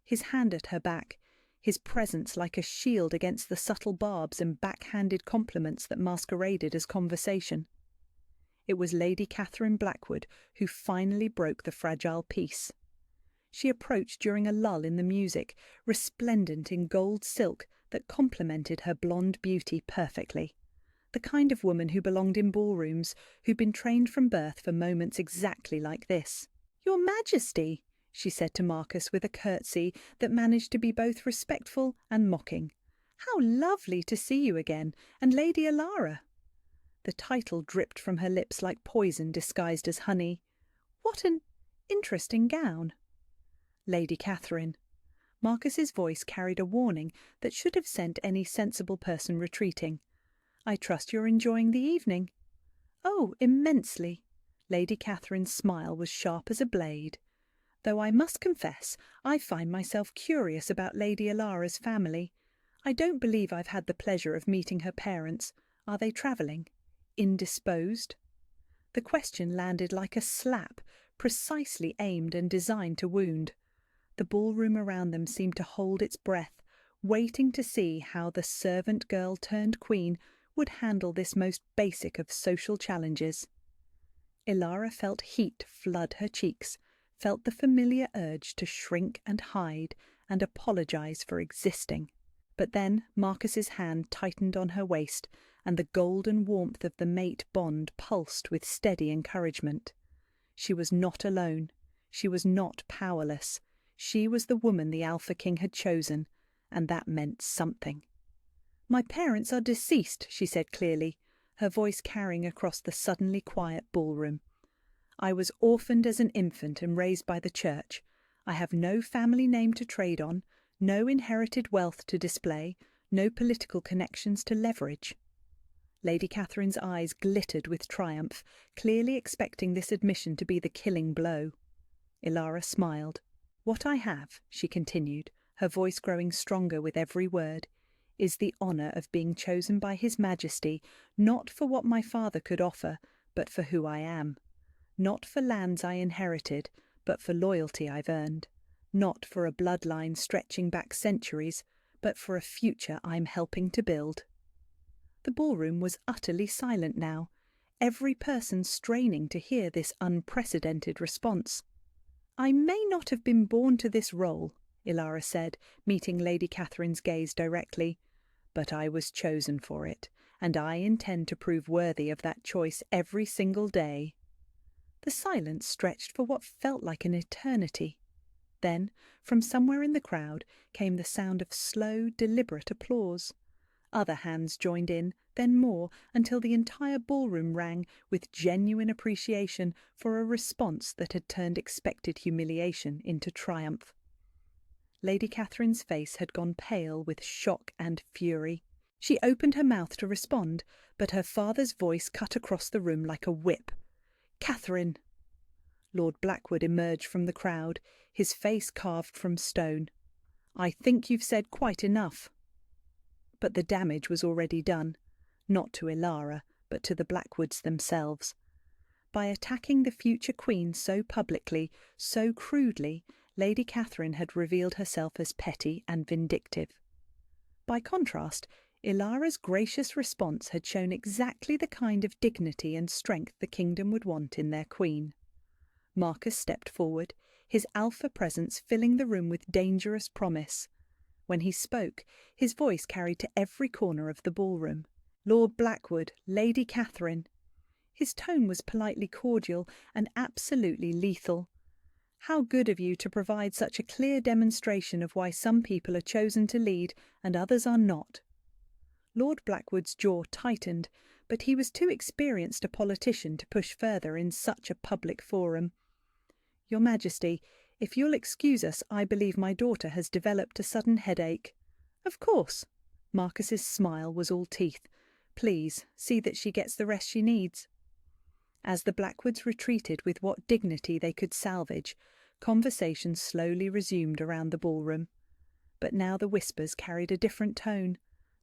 His hand at her back, his presence like a shield against the subtle barbs and backhanded compliments that masqueraded as conversation. It was Lady Catherine Blackwood who finally broke the fragile peace. She approached during a lull in the music, resplendent in gold silk that complemented her blonde beauty perfectly. The kind of woman who belonged in ballrooms, who'd been trained from birth for moments exactly like this. "Your Majesty," she said to Marcus with a curtsy that managed to be both respectful and mocking. "How lovely to see you again, and Lady Ilara." The title dripped from her lips like poison disguised as honey. "What an interesting gown." "Lady Catherine." Marcus's voice carried a warning that should have sent any sensible person retreating. "I trust you're enjoying the evening." "Oh, immensely." Lady Catherine's smile was sharp as a blade. "Though I must confess I find myself curious about Lady Ilara's family. I don't believe I've had the pleasure of meeting her parents. Are they travelling? Indisposed?" The question landed like a slap, precisely aimed and designed to wound. The ballroom around them seemed to hold its breath, waiting to see how the servant girl turned queen would handle this most basic of social challenges. Ilara felt heat flood her cheeks, felt the familiar urge to shrink and hide and apologize for existing. But then Marcus's hand tightened on her waist, and the golden warmth of the mate bond pulsed with steady encouragement. She was not alone. She was not powerless. She was the woman the Alpha King had chosen, and that meant something. "My parents are deceased," she said clearly, her voice carrying across the suddenly quiet ballroom. "I was orphaned as an infant and raised by the church. I have no family name to trade on, no inherited wealth to display, no political connections to leverage." Lady Catherine's eyes glittered with triumph, clearly expecting this admission to be the killing blow. Ilara smiled. "What I have," she continued, her voice growing stronger with every word, "is the honour of being chosen by His Majesty, not for what my father could offer, but for who I am. Not for lands I inherited, but for loyalty I've earned. Not for a bloodline stretching back centuries, but for a future I'm helping to build." The ballroom was utterly silent now, every person straining to hear this unprecedented response. "I may not have been born to this role," Ilara said, meeting Lady Catherine's gaze directly, "but I was chosen for it, and I intend to prove worthy of that choice every single day." The silence stretched for what felt like an eternity. Then, from somewhere in the crowd, came the sound of slow, deliberate applause. Other hands joined in, then more, until the entire ballroom rang with genuine appreciation for a response that had turned expected humiliation into triumph. Lady Catherine's face had gone pale with shock and fury. She opened her mouth to respond, but her father's voice cut across the room like a whip. "Catherine!" Lord Blackwood emerged from the crowd, his face carved from stone. "I think you've said quite enough." But the damage was already done, not to Ilara, but to the Blackwoods themselves. By attacking the future queen so publicly, so crudely, Lady Catherine had revealed herself as petty and vindictive. By contrast, Ilara's gracious response had shown exactly the kind of dignity and strength the kingdom would want in their queen. Marcus stepped forward, his alpha presence filling the room with dangerous promise. When he spoke, his voice carried to every corner of the ballroom. "Lord Blackwood, Lady Catherine." His tone was politely cordial and absolutely lethal. "How good of you to provide such a clear demonstration of why some people are chosen to lead and others are not." Lord Blackwood's jaw tightened, but he was too experienced a politician to push further in such a public forum. "Your Majesty, if you'll excuse us, I believe my daughter has developed a sudden headache." "Of course." Marcus's smile was all teeth. "Please, see that she gets the rest she needs." As the Blackwoods retreated with what dignity they could salvage, conversation slowly resumed around the ballroom. But now the whispers carried a different tone.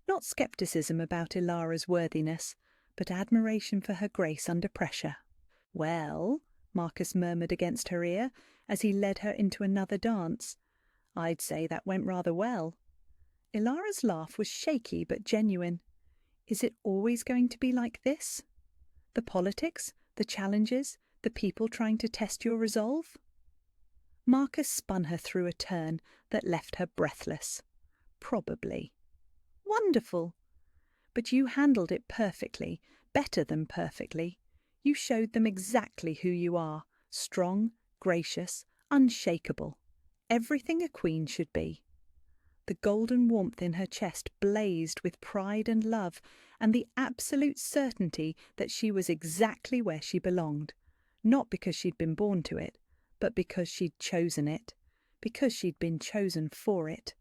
Not scepticism about Ilara's worthiness, but admiration for her grace under pressure. "Well," Marcus murmured against her ear, as he led her into another dance, "I'd say that went rather well." Ilara's laugh was shaky but genuine. "Is it always going to be like this? The politics, the challenges, the people trying to test your resolve?" Marcus spun her through a turn that left her breathless. "Probably." "Wonderful! But you handled it perfectly, better than perfectly. You showed them exactly who you are, strong, gracious, unshakable. Everything a queen should be." The golden warmth in her chest blazed with pride and love, and the absolute certainty that she was exactly where she belonged, not because she'd been born to it, but because she'd chosen it, because she'd been chosen for it.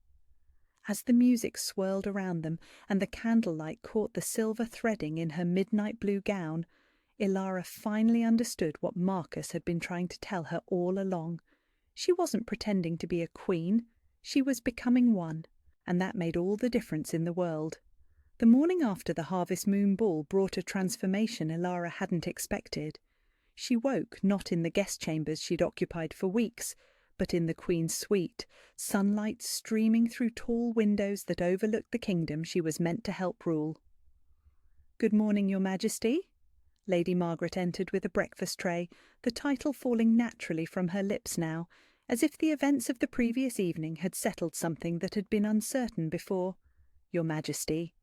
As the music swirled around them and the candlelight caught the silver threading in her midnight blue gown, Ilara finally understood what Marcus had been trying to tell her all along. She wasn't pretending to be a queen, she was becoming one, and that made all the difference in the world. The morning after the Harvest Moon Ball brought a transformation Ilara hadn't expected. She woke not in the guest chambers she'd occupied for weeks, but in the Queen's suite, sunlight streaming through tall windows that overlooked the kingdom she was meant to help rule. "Good morning, Your Majesty." Lady Margaret entered with a breakfast tray, the title falling naturally from her lips now, as if the events of the previous evening had settled something that had been uncertain before. "Your Majesty."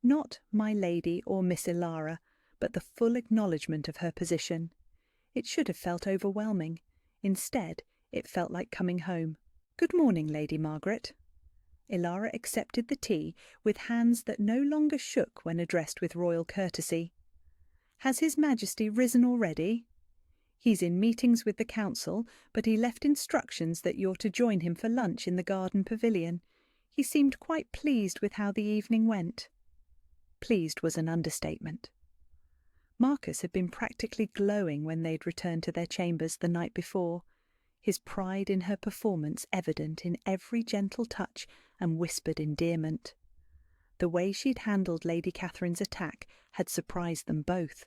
Not "my lady" or Miss Ilara, but the full acknowledgement of her position. It should have felt overwhelming. Instead, it felt like coming home. "Good morning, Lady Margaret." Ilara accepted the tea with hands that no longer shook when addressed with royal courtesy. "Has His Majesty risen already?" "He's in meetings with the council, but he left instructions that you're to join him for lunch in the garden pavilion. He seemed quite pleased with how the evening went." Pleased was an understatement. Marcus had been practically glowing when they'd returned to their chambers the night before, his pride in her performance evident in every gentle touch and whispered endearment. The way she'd handled Lady Catherine's attack had surprised them both,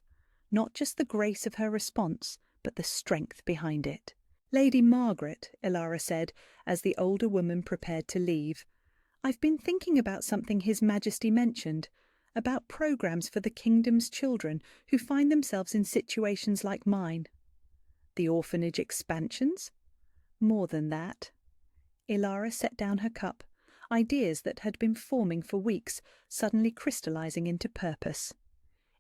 not just the grace of her response, but the strength behind it. "Lady Margaret," Ilara said, as the older woman prepared to leave, "I've been thinking about something His Majesty mentioned, about programs for the kingdom's children who find themselves in situations like mine." "The orphanage expansions?" "More than that." Ilara set down her cup, ideas that had been forming for weeks suddenly crystallizing into purpose.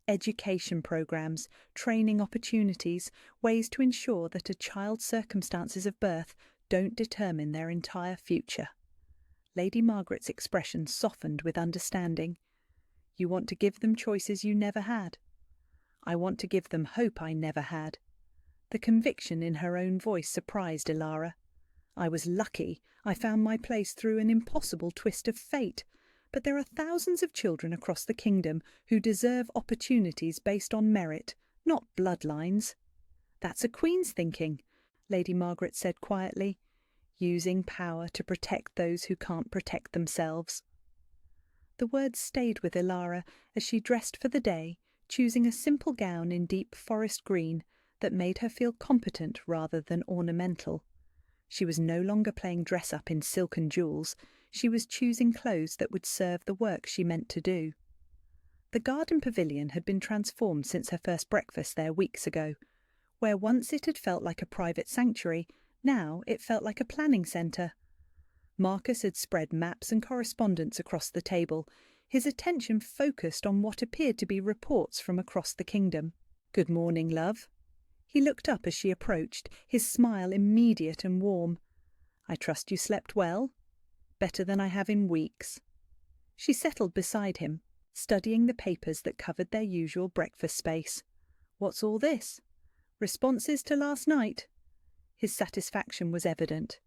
Education programs, training opportunities, ways to ensure that a child's circumstances of birth don't determine their entire future." Lady Margaret's expression softened with understanding. "You want to give them choices you never had." "I want to give them hope I never had." The conviction in her own voice surprised Ilara. "I was lucky. I found my place through an impossible twist of fate. But there are thousands of children across the kingdom who deserve opportunities based on merit, not bloodlines." "That's a queen's thinking," Lady Margaret said quietly. "Using power to protect those who can't protect themselves." The words stayed with Ilara as she dressed for the day, choosing a simple gown in deep forest green that made her feel competent rather than ornamental. She was no longer playing dress-up in silk and jewels. She was choosing clothes that would serve the work she meant to do. The garden pavilion had been transformed since her first breakfast there weeks ago. Where once it had felt like a private sanctuary, now it felt like a planning centre. Marcus had spread maps and correspondence across the table, his attention focused on what appeared to be reports from across the kingdom. "Good morning, love." He looked up as she approached, his smile immediate and warm. "I trust you slept well?" "Better than I have in weeks." She settled beside him, studying the papers that covered their usual breakfast space. "What's all this?" "Responses to last night." His satisfaction was evident.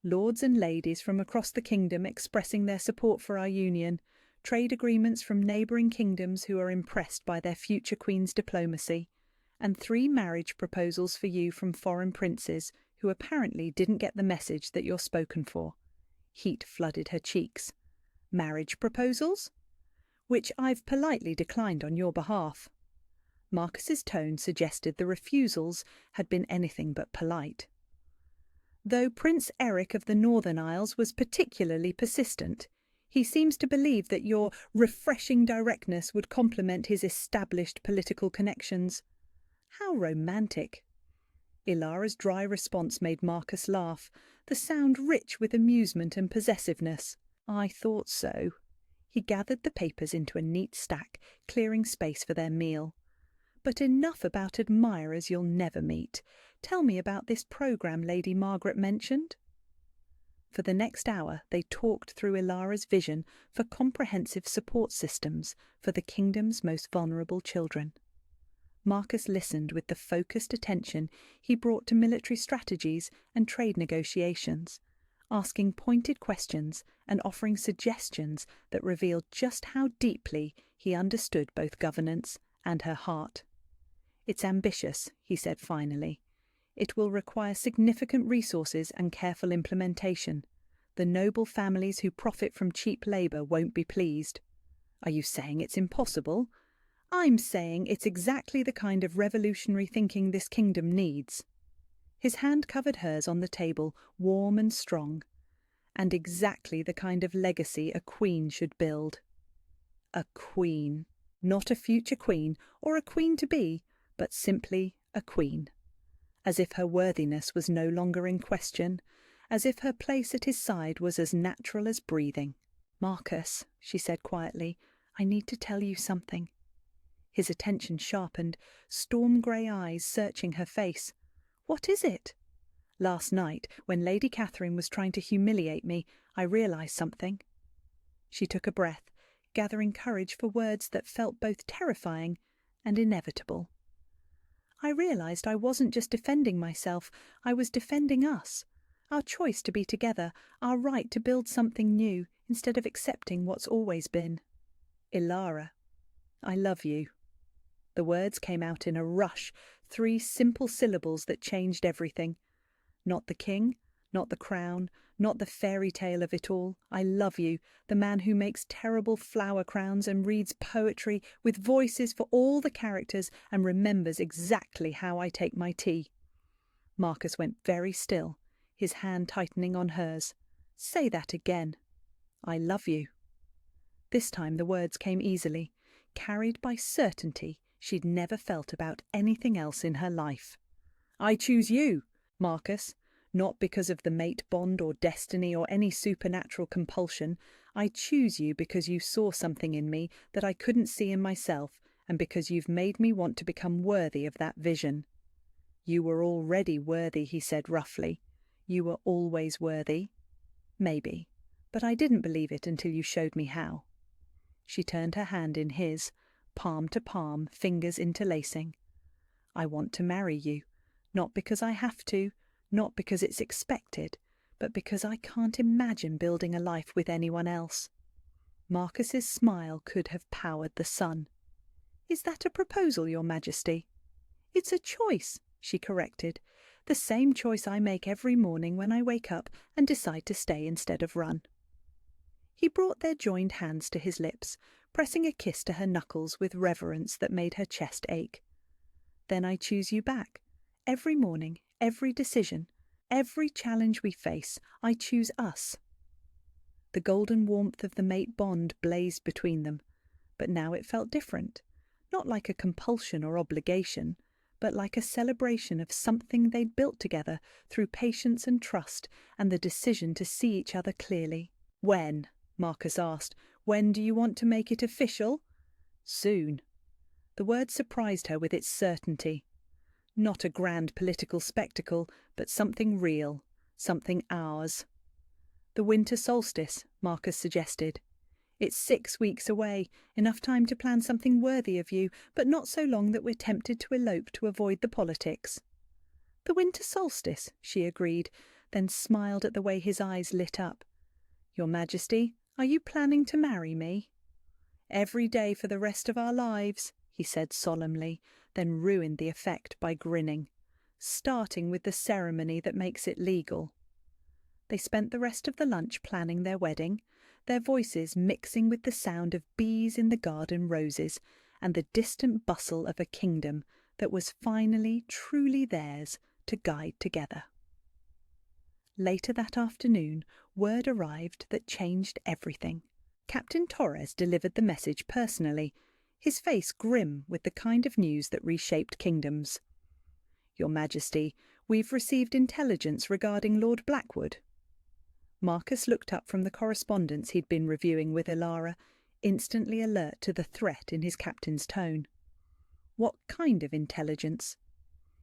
"Lords and ladies from across the kingdom expressing their support for our union, trade agreements from neighbouring kingdoms who are impressed by their future queen's diplomacy, and 3 marriage proposals for you from foreign princes who apparently didn't get the message that you're spoken for." Heat flooded her cheeks. "Marriage proposals?" "Which I've politely declined on your behalf." Marcus's tone suggested the refusals had been anything but polite. "Though Prince Eric of the Northern Isles was particularly persistent. He seems to believe that your refreshing directness would complement his established political connections." "How romantic." Ilara's dry response made Marcus laugh, the sound rich with amusement and possessiveness. "I thought so." He gathered the papers into a neat stack, clearing space for their meal. "But enough about admirers you'll never meet. Tell me about this programme Lady Margaret mentioned." For the next hour they talked through Ilara's vision for comprehensive support systems for the kingdom's most vulnerable children. Marcus listened with the focused attention he brought to military strategies and trade negotiations, asking pointed questions and offering suggestions that revealed just how deeply he understood both governance and her heart. "It's ambitious," he said finally. "It will require significant resources and careful implementation. The noble families who profit from cheap labour won't be pleased." "Are you saying it's impossible?" "I'm saying it's exactly the kind of revolutionary thinking this kingdom needs." His hand covered hers on the table, warm and strong. "And exactly the kind of legacy a queen should build." A queen. Not a future queen, or a queen-to-be, but simply a queen. As if her worthiness was no longer in question, as if her place at his side was as natural as breathing. "Marcus," she said quietly, "I need to tell you something." His attention sharpened, storm-grey eyes searching her face. "What is it?" "Last night, when Lady Catherine was trying to humiliate me, I realised something." She took a breath, gathering courage for words that felt both terrifying and inevitable. "I realised I wasn't just defending myself, I was defending us. Our choice to be together, our right to build something new instead of accepting what's always been." "Ilara, I love you." The words came out in a rush, 3 simple syllables that changed everything. Not the king, not the crown, not the fairy tale of it all. I love you, the man who makes terrible flower crowns and reads poetry with voices for all the characters and remembers exactly how I take my tea. Marcus went very still, his hand tightening on hers. "Say that again." "I love you." This time the words came easily, carried by certainty she'd never felt about anything else in her life. "I choose you, Marcus, not because of the mate bond or destiny or any supernatural compulsion. I choose you because you saw something in me that I couldn't see in myself, and because you've made me want to become worthy of that vision." "You were already worthy," he said roughly. You were always worthy. Maybe, but I didn't believe it until you showed me how. She turned her hand in his, palm to palm, fingers interlacing. I want to marry you, not because I have to, not because it's expected, but because I can't imagine building a life with anyone else. Marcus's smile could have powered the sun. Is that a proposal, Your Majesty? It's a choice, she corrected. The same choice I make every morning when I wake up and decide to stay instead of run. He brought their joined hands to his lips, pressing a kiss to her knuckles with reverence that made her chest ache. Then I choose you back. Every morning, every decision, every challenge we face, I choose us. The golden warmth of the mate bond blazed between them, but now it felt different, not like a compulsion or obligation, but like a celebration of something they'd built together through patience and trust and the decision to see each other clearly. When? Marcus asked. When do you want to make it official? Soon. The word surprised her with its certainty. Not a grand political spectacle, but something real, something ours. The winter solstice, Marcus suggested. It's 6 weeks away, enough time to plan something worthy of you, but not so long that we're tempted to elope to avoid the politics. The winter solstice, she agreed, then smiled at the way his eyes lit up. Your Majesty, are you planning to marry me? Every day for the rest of our lives, he said solemnly, then ruined the effect by grinning, starting with the ceremony that makes it legal. They spent the rest of the lunch planning their wedding, their voices mixing with the sound of bees in the garden roses and the distant bustle of a kingdom that was finally truly theirs to guide together. Later that afternoon, word arrived that changed everything. Captain Torres delivered the message personally, his face grim with the kind of news that reshaped kingdoms. Your Majesty, we've received intelligence regarding Lord Blackwood. Marcus looked up from the correspondence he'd been reviewing with Ilara, instantly alert to the threat in his captain's tone. What kind of intelligence?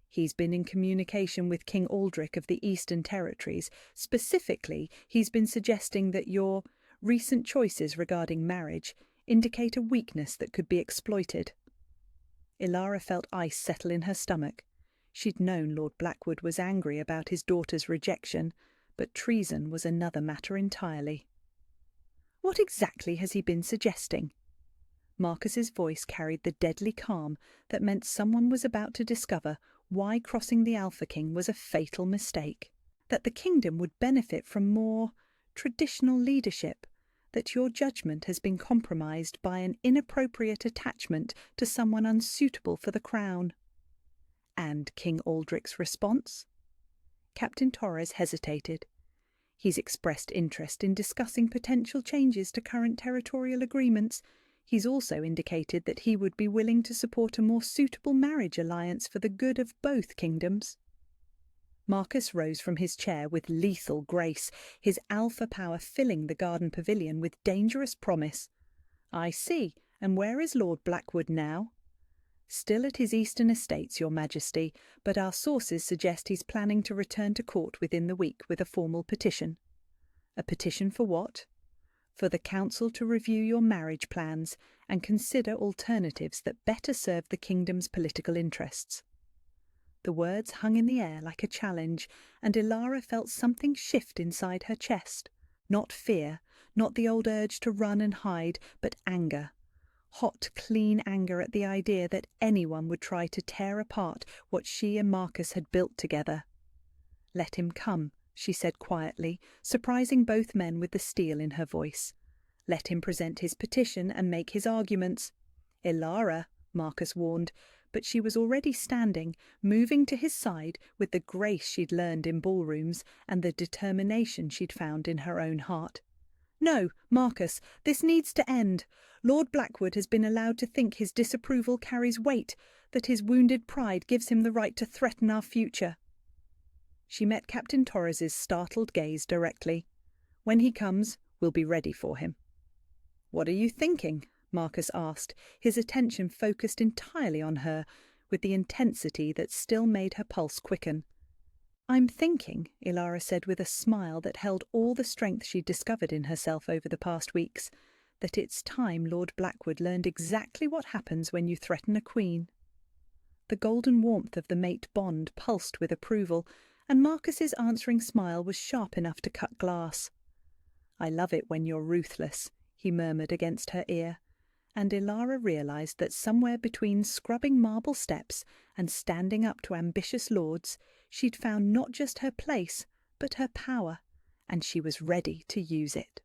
He's been in communication with King Aldrich of the Eastern Territories. Specifically, he's been suggesting that your recent choices regarding marriage indicate a weakness that could be exploited. Ilara felt ice settle in her stomach. She'd known Lord Blackwood was angry about his daughter's rejection, but treason was another matter entirely. What exactly has he been suggesting? Marcus's voice carried the deadly calm that meant someone was about to discover why crossing the Alpha King was a fatal mistake, that the kingdom would benefit from more traditional leadership, that your judgment has been compromised by an inappropriate attachment to someone unsuitable for the crown. And King Aldrich's response? Captain Torres hesitated. He's expressed interest in discussing potential changes to current territorial agreements. He's also indicated that he would be willing to support a more suitable marriage alliance for the good of both kingdoms. Marcus rose from his chair with lethal grace, his alpha power filling the garden pavilion with dangerous promise. I see, and where is Lord Blackwood now? Still at his eastern estates, Your Majesty, but our sources suggest he's planning to return to court within the week with a formal petition. A petition for what? For the council to review your marriage plans and consider alternatives that better serve the kingdom's political interests. The words hung in the air like a challenge, and Ilara felt something shift inside her chest. Not fear, not the old urge to run and hide, but anger. Hot, clean anger at the idea that anyone would try to tear apart what she and Marcus had built together. Let him come, she said quietly, surprising both men with the steel in her voice. Let him present his petition and make his arguments. Ilara, Marcus warned, but she was already standing, moving to his side with the grace she'd learned in ballrooms and the determination she'd found in her own heart. No, Marcus, this needs to end. Lord Blackwood has been allowed to think his disapproval carries weight, that his wounded pride gives him the right to threaten our future. She met Captain Torres's startled gaze directly. When he comes, we'll be ready for him. What are you thinking? Marcus asked, his attention focused entirely on her, with the intensity that still made her pulse quicken. "I'm thinking," Ilara said with a smile that held all the strength she'd discovered in herself over the past weeks, "that it's time Lord Blackwood learned exactly what happens when you threaten a queen." The golden warmth of the mate bond pulsed with approval, and Marcus's answering smile was sharp enough to cut glass. "I love it when you're ruthless," he murmured against her ear, and Ilara realised that somewhere between scrubbing marble steps and standing up to ambitious lords, she'd found not just her place, but her power, and she was ready to use it.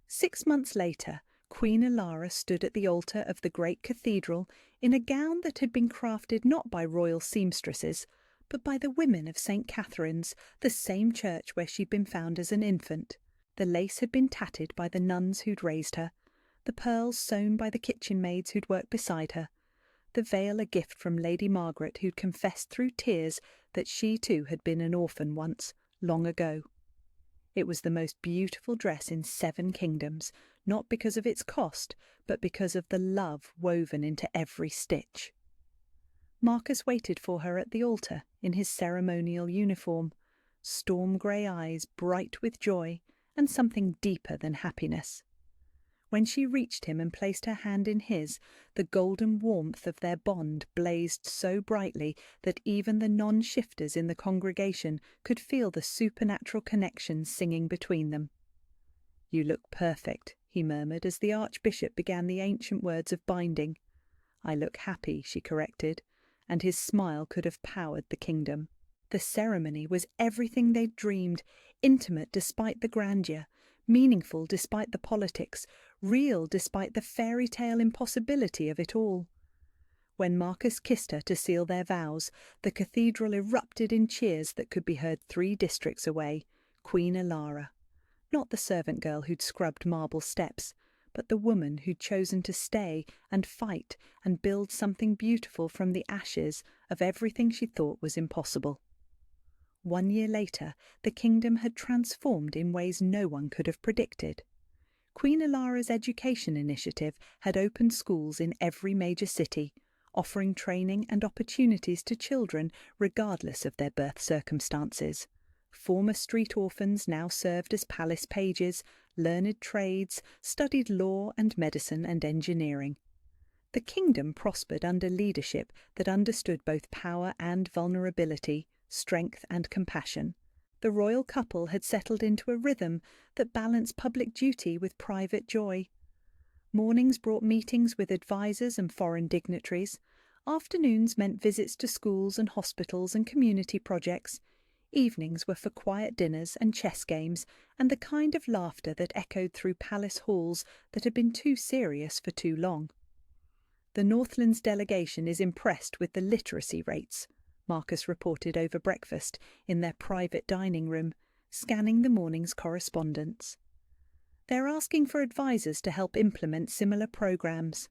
6 months later, Queen Ilara stood at the altar of the great cathedral in a gown that had been crafted not by royal seamstresses, but by the women of St. Catherine's, the same church where she'd been found as an infant. The lace had been tatted by the nuns who'd raised her, the pearls sewn by the kitchen maids who'd worked beside her, the veil a gift from Lady Margaret, who'd confessed through tears that she too had been an orphan once, long ago. It was the most beautiful dress in 7 kingdoms, not because of its cost, but because of the love woven into every stitch. Marcus waited for her at the altar in his ceremonial uniform, storm-grey eyes bright with joy and something deeper than happiness. When she reached him and placed her hand in his, the golden warmth of their bond blazed so brightly that even the non-shifters in the congregation could feel the supernatural connection singing between them. "You look perfect," he murmured as the Archbishop began the ancient words of binding. "I look happy," she corrected, and his smile could have powered the kingdom. The ceremony was everything they'd dreamed, intimate despite the grandeur, meaningful despite the politics, real despite the fairy tale impossibility of it all. When Marcus kissed her to seal their vows, the cathedral erupted in cheers that could be heard 3 districts away. Queen Ilara. Not the servant girl who'd scrubbed marble steps, but the woman who'd chosen to stay and fight and build something beautiful from the ashes of everything she thought was impossible. 1 year later, the kingdom had transformed in ways no one could have predicted. Queen Ilara's education initiative had opened schools in every major city, offering training and opportunities to children regardless of their birth circumstances. Former street orphans now served as palace pages, learned trades, studied law and medicine and engineering. The kingdom prospered under leadership that understood both power and vulnerability, strength and compassion. The royal couple had settled into a rhythm that balanced public duty with private joy. Mornings brought meetings with advisors and foreign dignitaries. Afternoons meant visits to schools and hospitals and community projects. Evenings were for quiet dinners and chess games and the kind of laughter that echoed through palace halls that had been too serious for too long. "The Northlands delegation is impressed with the literacy rates," Marcus reported over breakfast in their private dining room, scanning the morning's correspondence. "They're asking for advisors to help implement similar programs."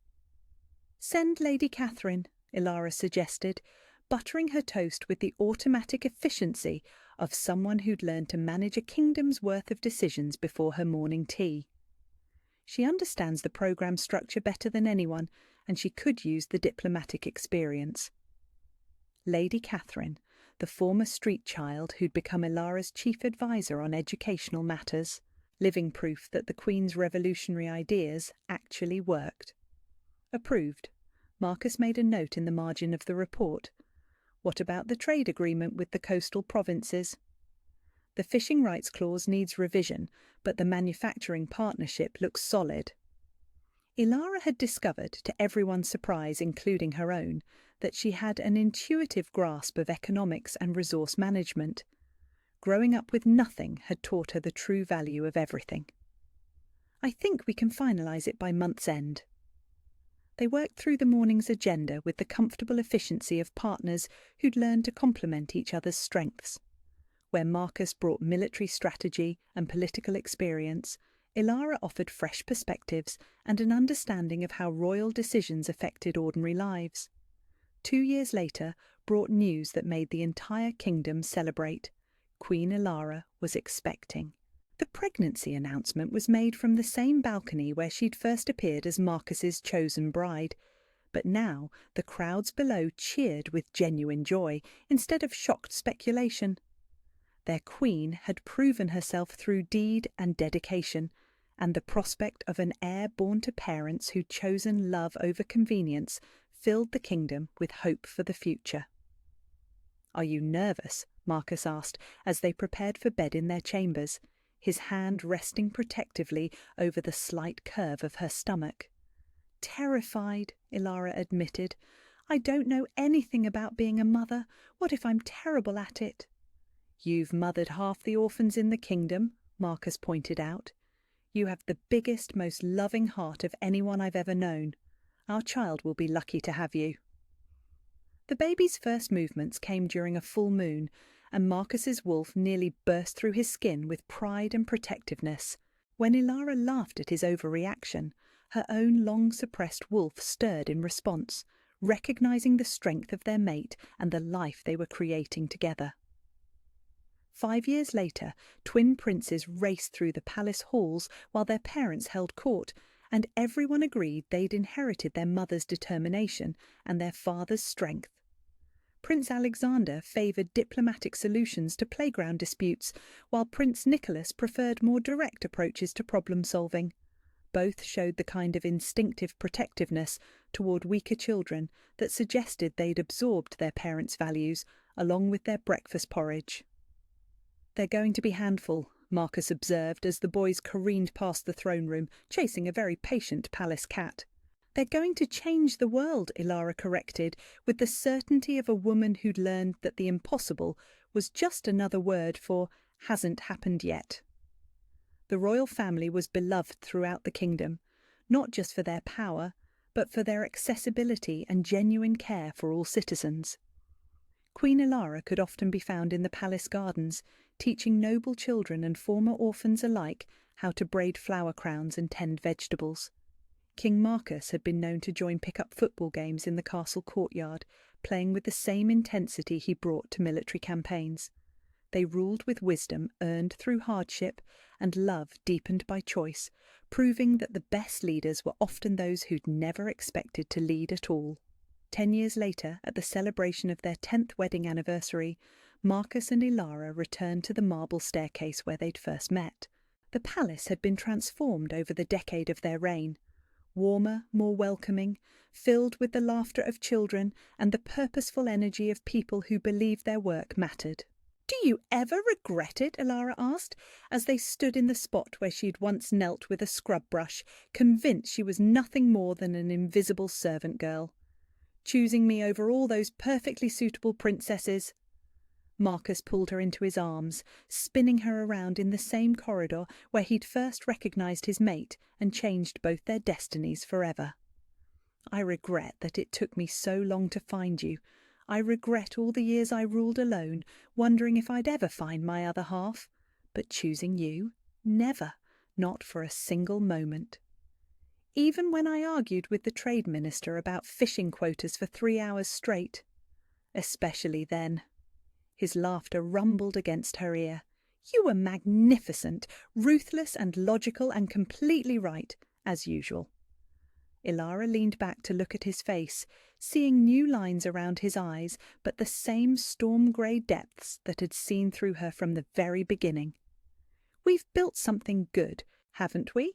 "Send Lady Catherine," Ilara suggested, buttering her toast with the automatic efficiency of someone who'd learned to manage a kingdom's worth of decisions before her morning tea. "She understands the program structure better than anyone, and she could use the diplomatic experience." Lady Catherine, the former street child who'd become Ilara's chief advisor on educational matters, living proof that the Queen's revolutionary ideas actually worked. "Approved." Marcus made a note in the margin of the report. "What about the trade agreement with the coastal provinces?" "The fishing rights clause needs revision, but the manufacturing partnership looks solid." Ilara had discovered, to everyone's surprise, including her own, that she had an intuitive grasp of economics and resource management. Growing up with nothing had taught her the true value of everything. "I think we can finalise it by month's end." They worked through the morning's agenda with the comfortable efficiency of partners who'd learned to complement each other's strengths. Where Marcus brought military strategy and political experience, Ilara offered fresh perspectives and an understanding of how royal decisions affected ordinary lives. 2 years later brought news that made the entire kingdom celebrate. Queen Ilara was expecting. The pregnancy announcement was made from the same balcony where she'd first appeared as Marcus's chosen bride, But now the crowds below cheered with genuine joy instead of shocked speculation. Their queen had proven herself through deed and dedication, and the prospect of an heir born to parents who'd chosen love over convenience filled the kingdom with hope for the future. "Are you nervous?" Marcus asked as they prepared for bed in their chambers, his hand resting protectively over the slight curve of her stomach. "Terrified," Ilara admitted. "I don't know anything about being a mother. What if I'm terrible at it?" "You've mothered half the orphans in the kingdom," Marcus pointed out. "You have the biggest, most loving heart of anyone I've ever known. Our child will be lucky to have you." The baby's first movements came during a full moon, and Marcus's wolf nearly burst through his skin with pride and protectiveness. When Ilara laughed at his overreaction, her own long-suppressed wolf stirred in response, recognizing the strength of their mate and the life they were creating together. 5 years later, twin princes raced through the palace halls while their parents held court, and everyone agreed they'd inherited their mother's determination and their father's strength. Prince Alexander favoured diplomatic solutions to playground disputes, while Prince Nicholas preferred more direct approaches to problem-solving. Both showed the kind of instinctive protectiveness toward weaker children that suggested they'd absorbed their parents' values along with their breakfast porridge. "They're going to be handful," Marcus observed as the boys careened past the throne room, chasing a very patient palace cat. "They're going to change the world," Ilara corrected, with the certainty of a woman who'd learned that the impossible was just another word for hasn't happened yet. The royal family was beloved throughout the kingdom, not just for their power, but for their accessibility and genuine care for all citizens. Queen Ilara could often be found in the palace gardens, teaching noble children and former orphans alike how to braid flower crowns and tend vegetables. King Marcus had been known to join pick-up football games in the castle courtyard, playing with the same intensity he brought to military campaigns. They ruled with wisdom earned through hardship and love deepened by choice, proving that the best leaders were often those who'd never expected to lead at all. 10 years later, at the celebration of their 10th wedding anniversary, Marcus and Ilara returned to the marble staircase where they'd first met. The palace had been transformed over the decade of their reign. Warmer, more welcoming, filled with the laughter of children and the purposeful energy of people who believed their work mattered. "Do you ever regret it?" Ilara asked, as they stood in the spot where she'd once knelt with a scrub brush, convinced she was nothing more than an invisible servant girl. "Choosing me over all those perfectly suitable princesses?" Marcus pulled her into his arms, spinning her around in the same corridor where he'd first recognized his mate and changed both their destinies forever. "I regret that it took me so long to find you. I regret all the years I ruled alone, wondering if I'd ever find my other half. But choosing you? Never. Not for a single moment. Even when I argued with the trade minister about fishing quotas for 3 hours straight. Especially then." His laughter rumbled against her ear. "You were magnificent, ruthless and logical and completely right, as usual." Ilara leaned back to look at his face, seeing new lines around his eyes, but the same storm-grey depths that had seen through her from the very beginning. "We've built something good, haven't we?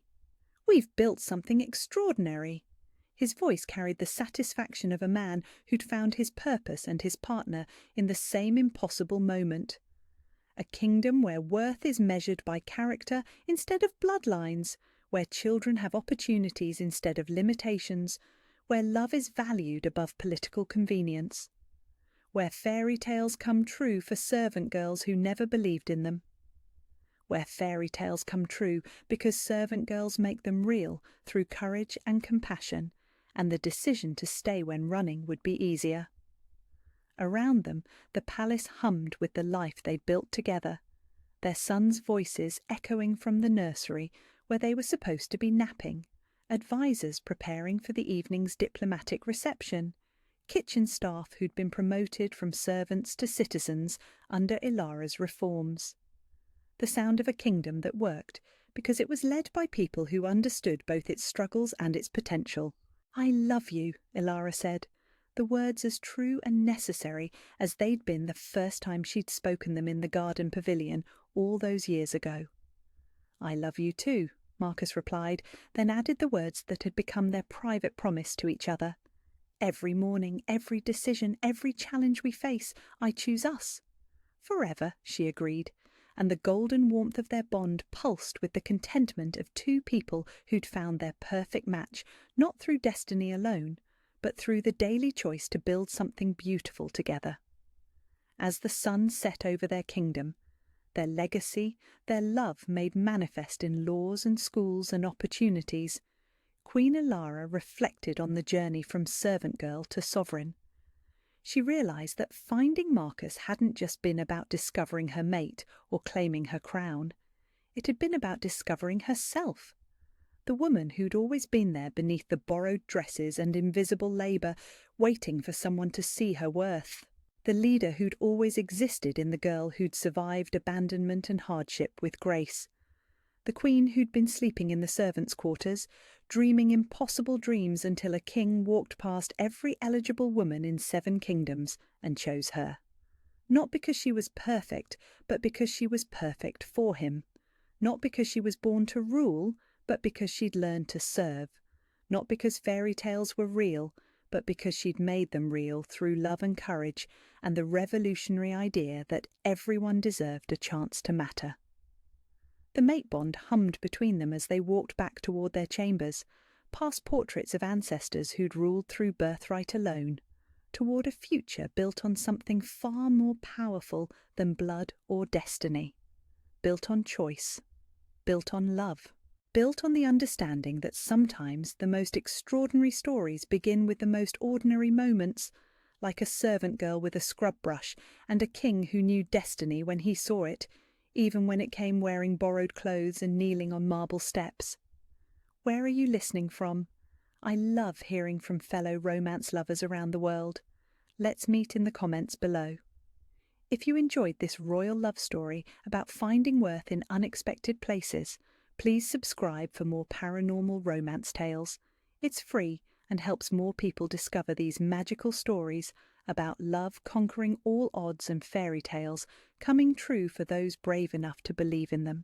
We've built something extraordinary." His voice carried the satisfaction of a man who'd found his purpose and his partner in the same impossible moment. A kingdom where worth is measured by character instead of bloodlines, where children have opportunities instead of limitations, where love is valued above political convenience, where fairy tales come true for servant girls who never believed in them, where fairy tales come true because servant girls make them real through courage and compassion, and the decision to stay when running would be easier. Around them, the palace hummed with the life they'd built together, their sons' voices echoing from the nursery where they were supposed to be napping, advisers preparing for the evening's diplomatic reception, kitchen staff who'd been promoted from servants to citizens under Ilara's reforms. The sound of a kingdom that worked because it was led by people who understood both its struggles and its potential. "I love you," Ilara said, the words as true and necessary as they'd been the first time she'd spoken them in the garden pavilion all those years ago. "I love you too," Marcus replied, then added the words that had become their private promise to each other. "Every morning, every decision, every challenge we face, I choose us." "Forever," she agreed, and the golden warmth of their bond pulsed with the contentment of two people who'd found their perfect match, not through destiny alone, but through the daily choice to build something beautiful together. As the sun set over their kingdom, their legacy, their love made manifest in laws and schools and opportunities, Queen Ilara reflected on the journey from servant girl to sovereign. She realised that finding Marcus hadn't just been about discovering her mate or claiming her crown. It had been about discovering herself. The woman who'd always been there beneath the borrowed dresses and invisible labour, waiting for someone to see her worth. The leader who'd always existed in the girl who'd survived abandonment and hardship with grace. The queen who'd been sleeping in the servants' quarters, dreaming impossible dreams until a king walked past every eligible woman in 7 kingdoms and chose her. Not because she was perfect, but because she was perfect for him. Not because she was born to rule, but because she'd learned to serve. Not because fairy tales were real, but because she'd made them real through love and courage and the revolutionary idea that everyone deserved a chance to matter. The mate bond hummed between them as they walked back toward their chambers, past portraits of ancestors who'd ruled through birthright alone, toward a future built on something far more powerful than blood or destiny, built on choice, built on love, built on the understanding that sometimes the most extraordinary stories begin with the most ordinary moments, like a servant girl with a scrub brush and a king who knew destiny when he saw it, even when it came wearing borrowed clothes and kneeling on marble steps. Where are you listening from? I love hearing from fellow romance lovers around the world. Let's meet in the comments below. If you enjoyed this royal love story about finding worth in unexpected places, please subscribe for more paranormal romance tales. It's free and helps more people discover these magical stories about love conquering all odds and fairy tales, coming true for those brave enough to believe in them.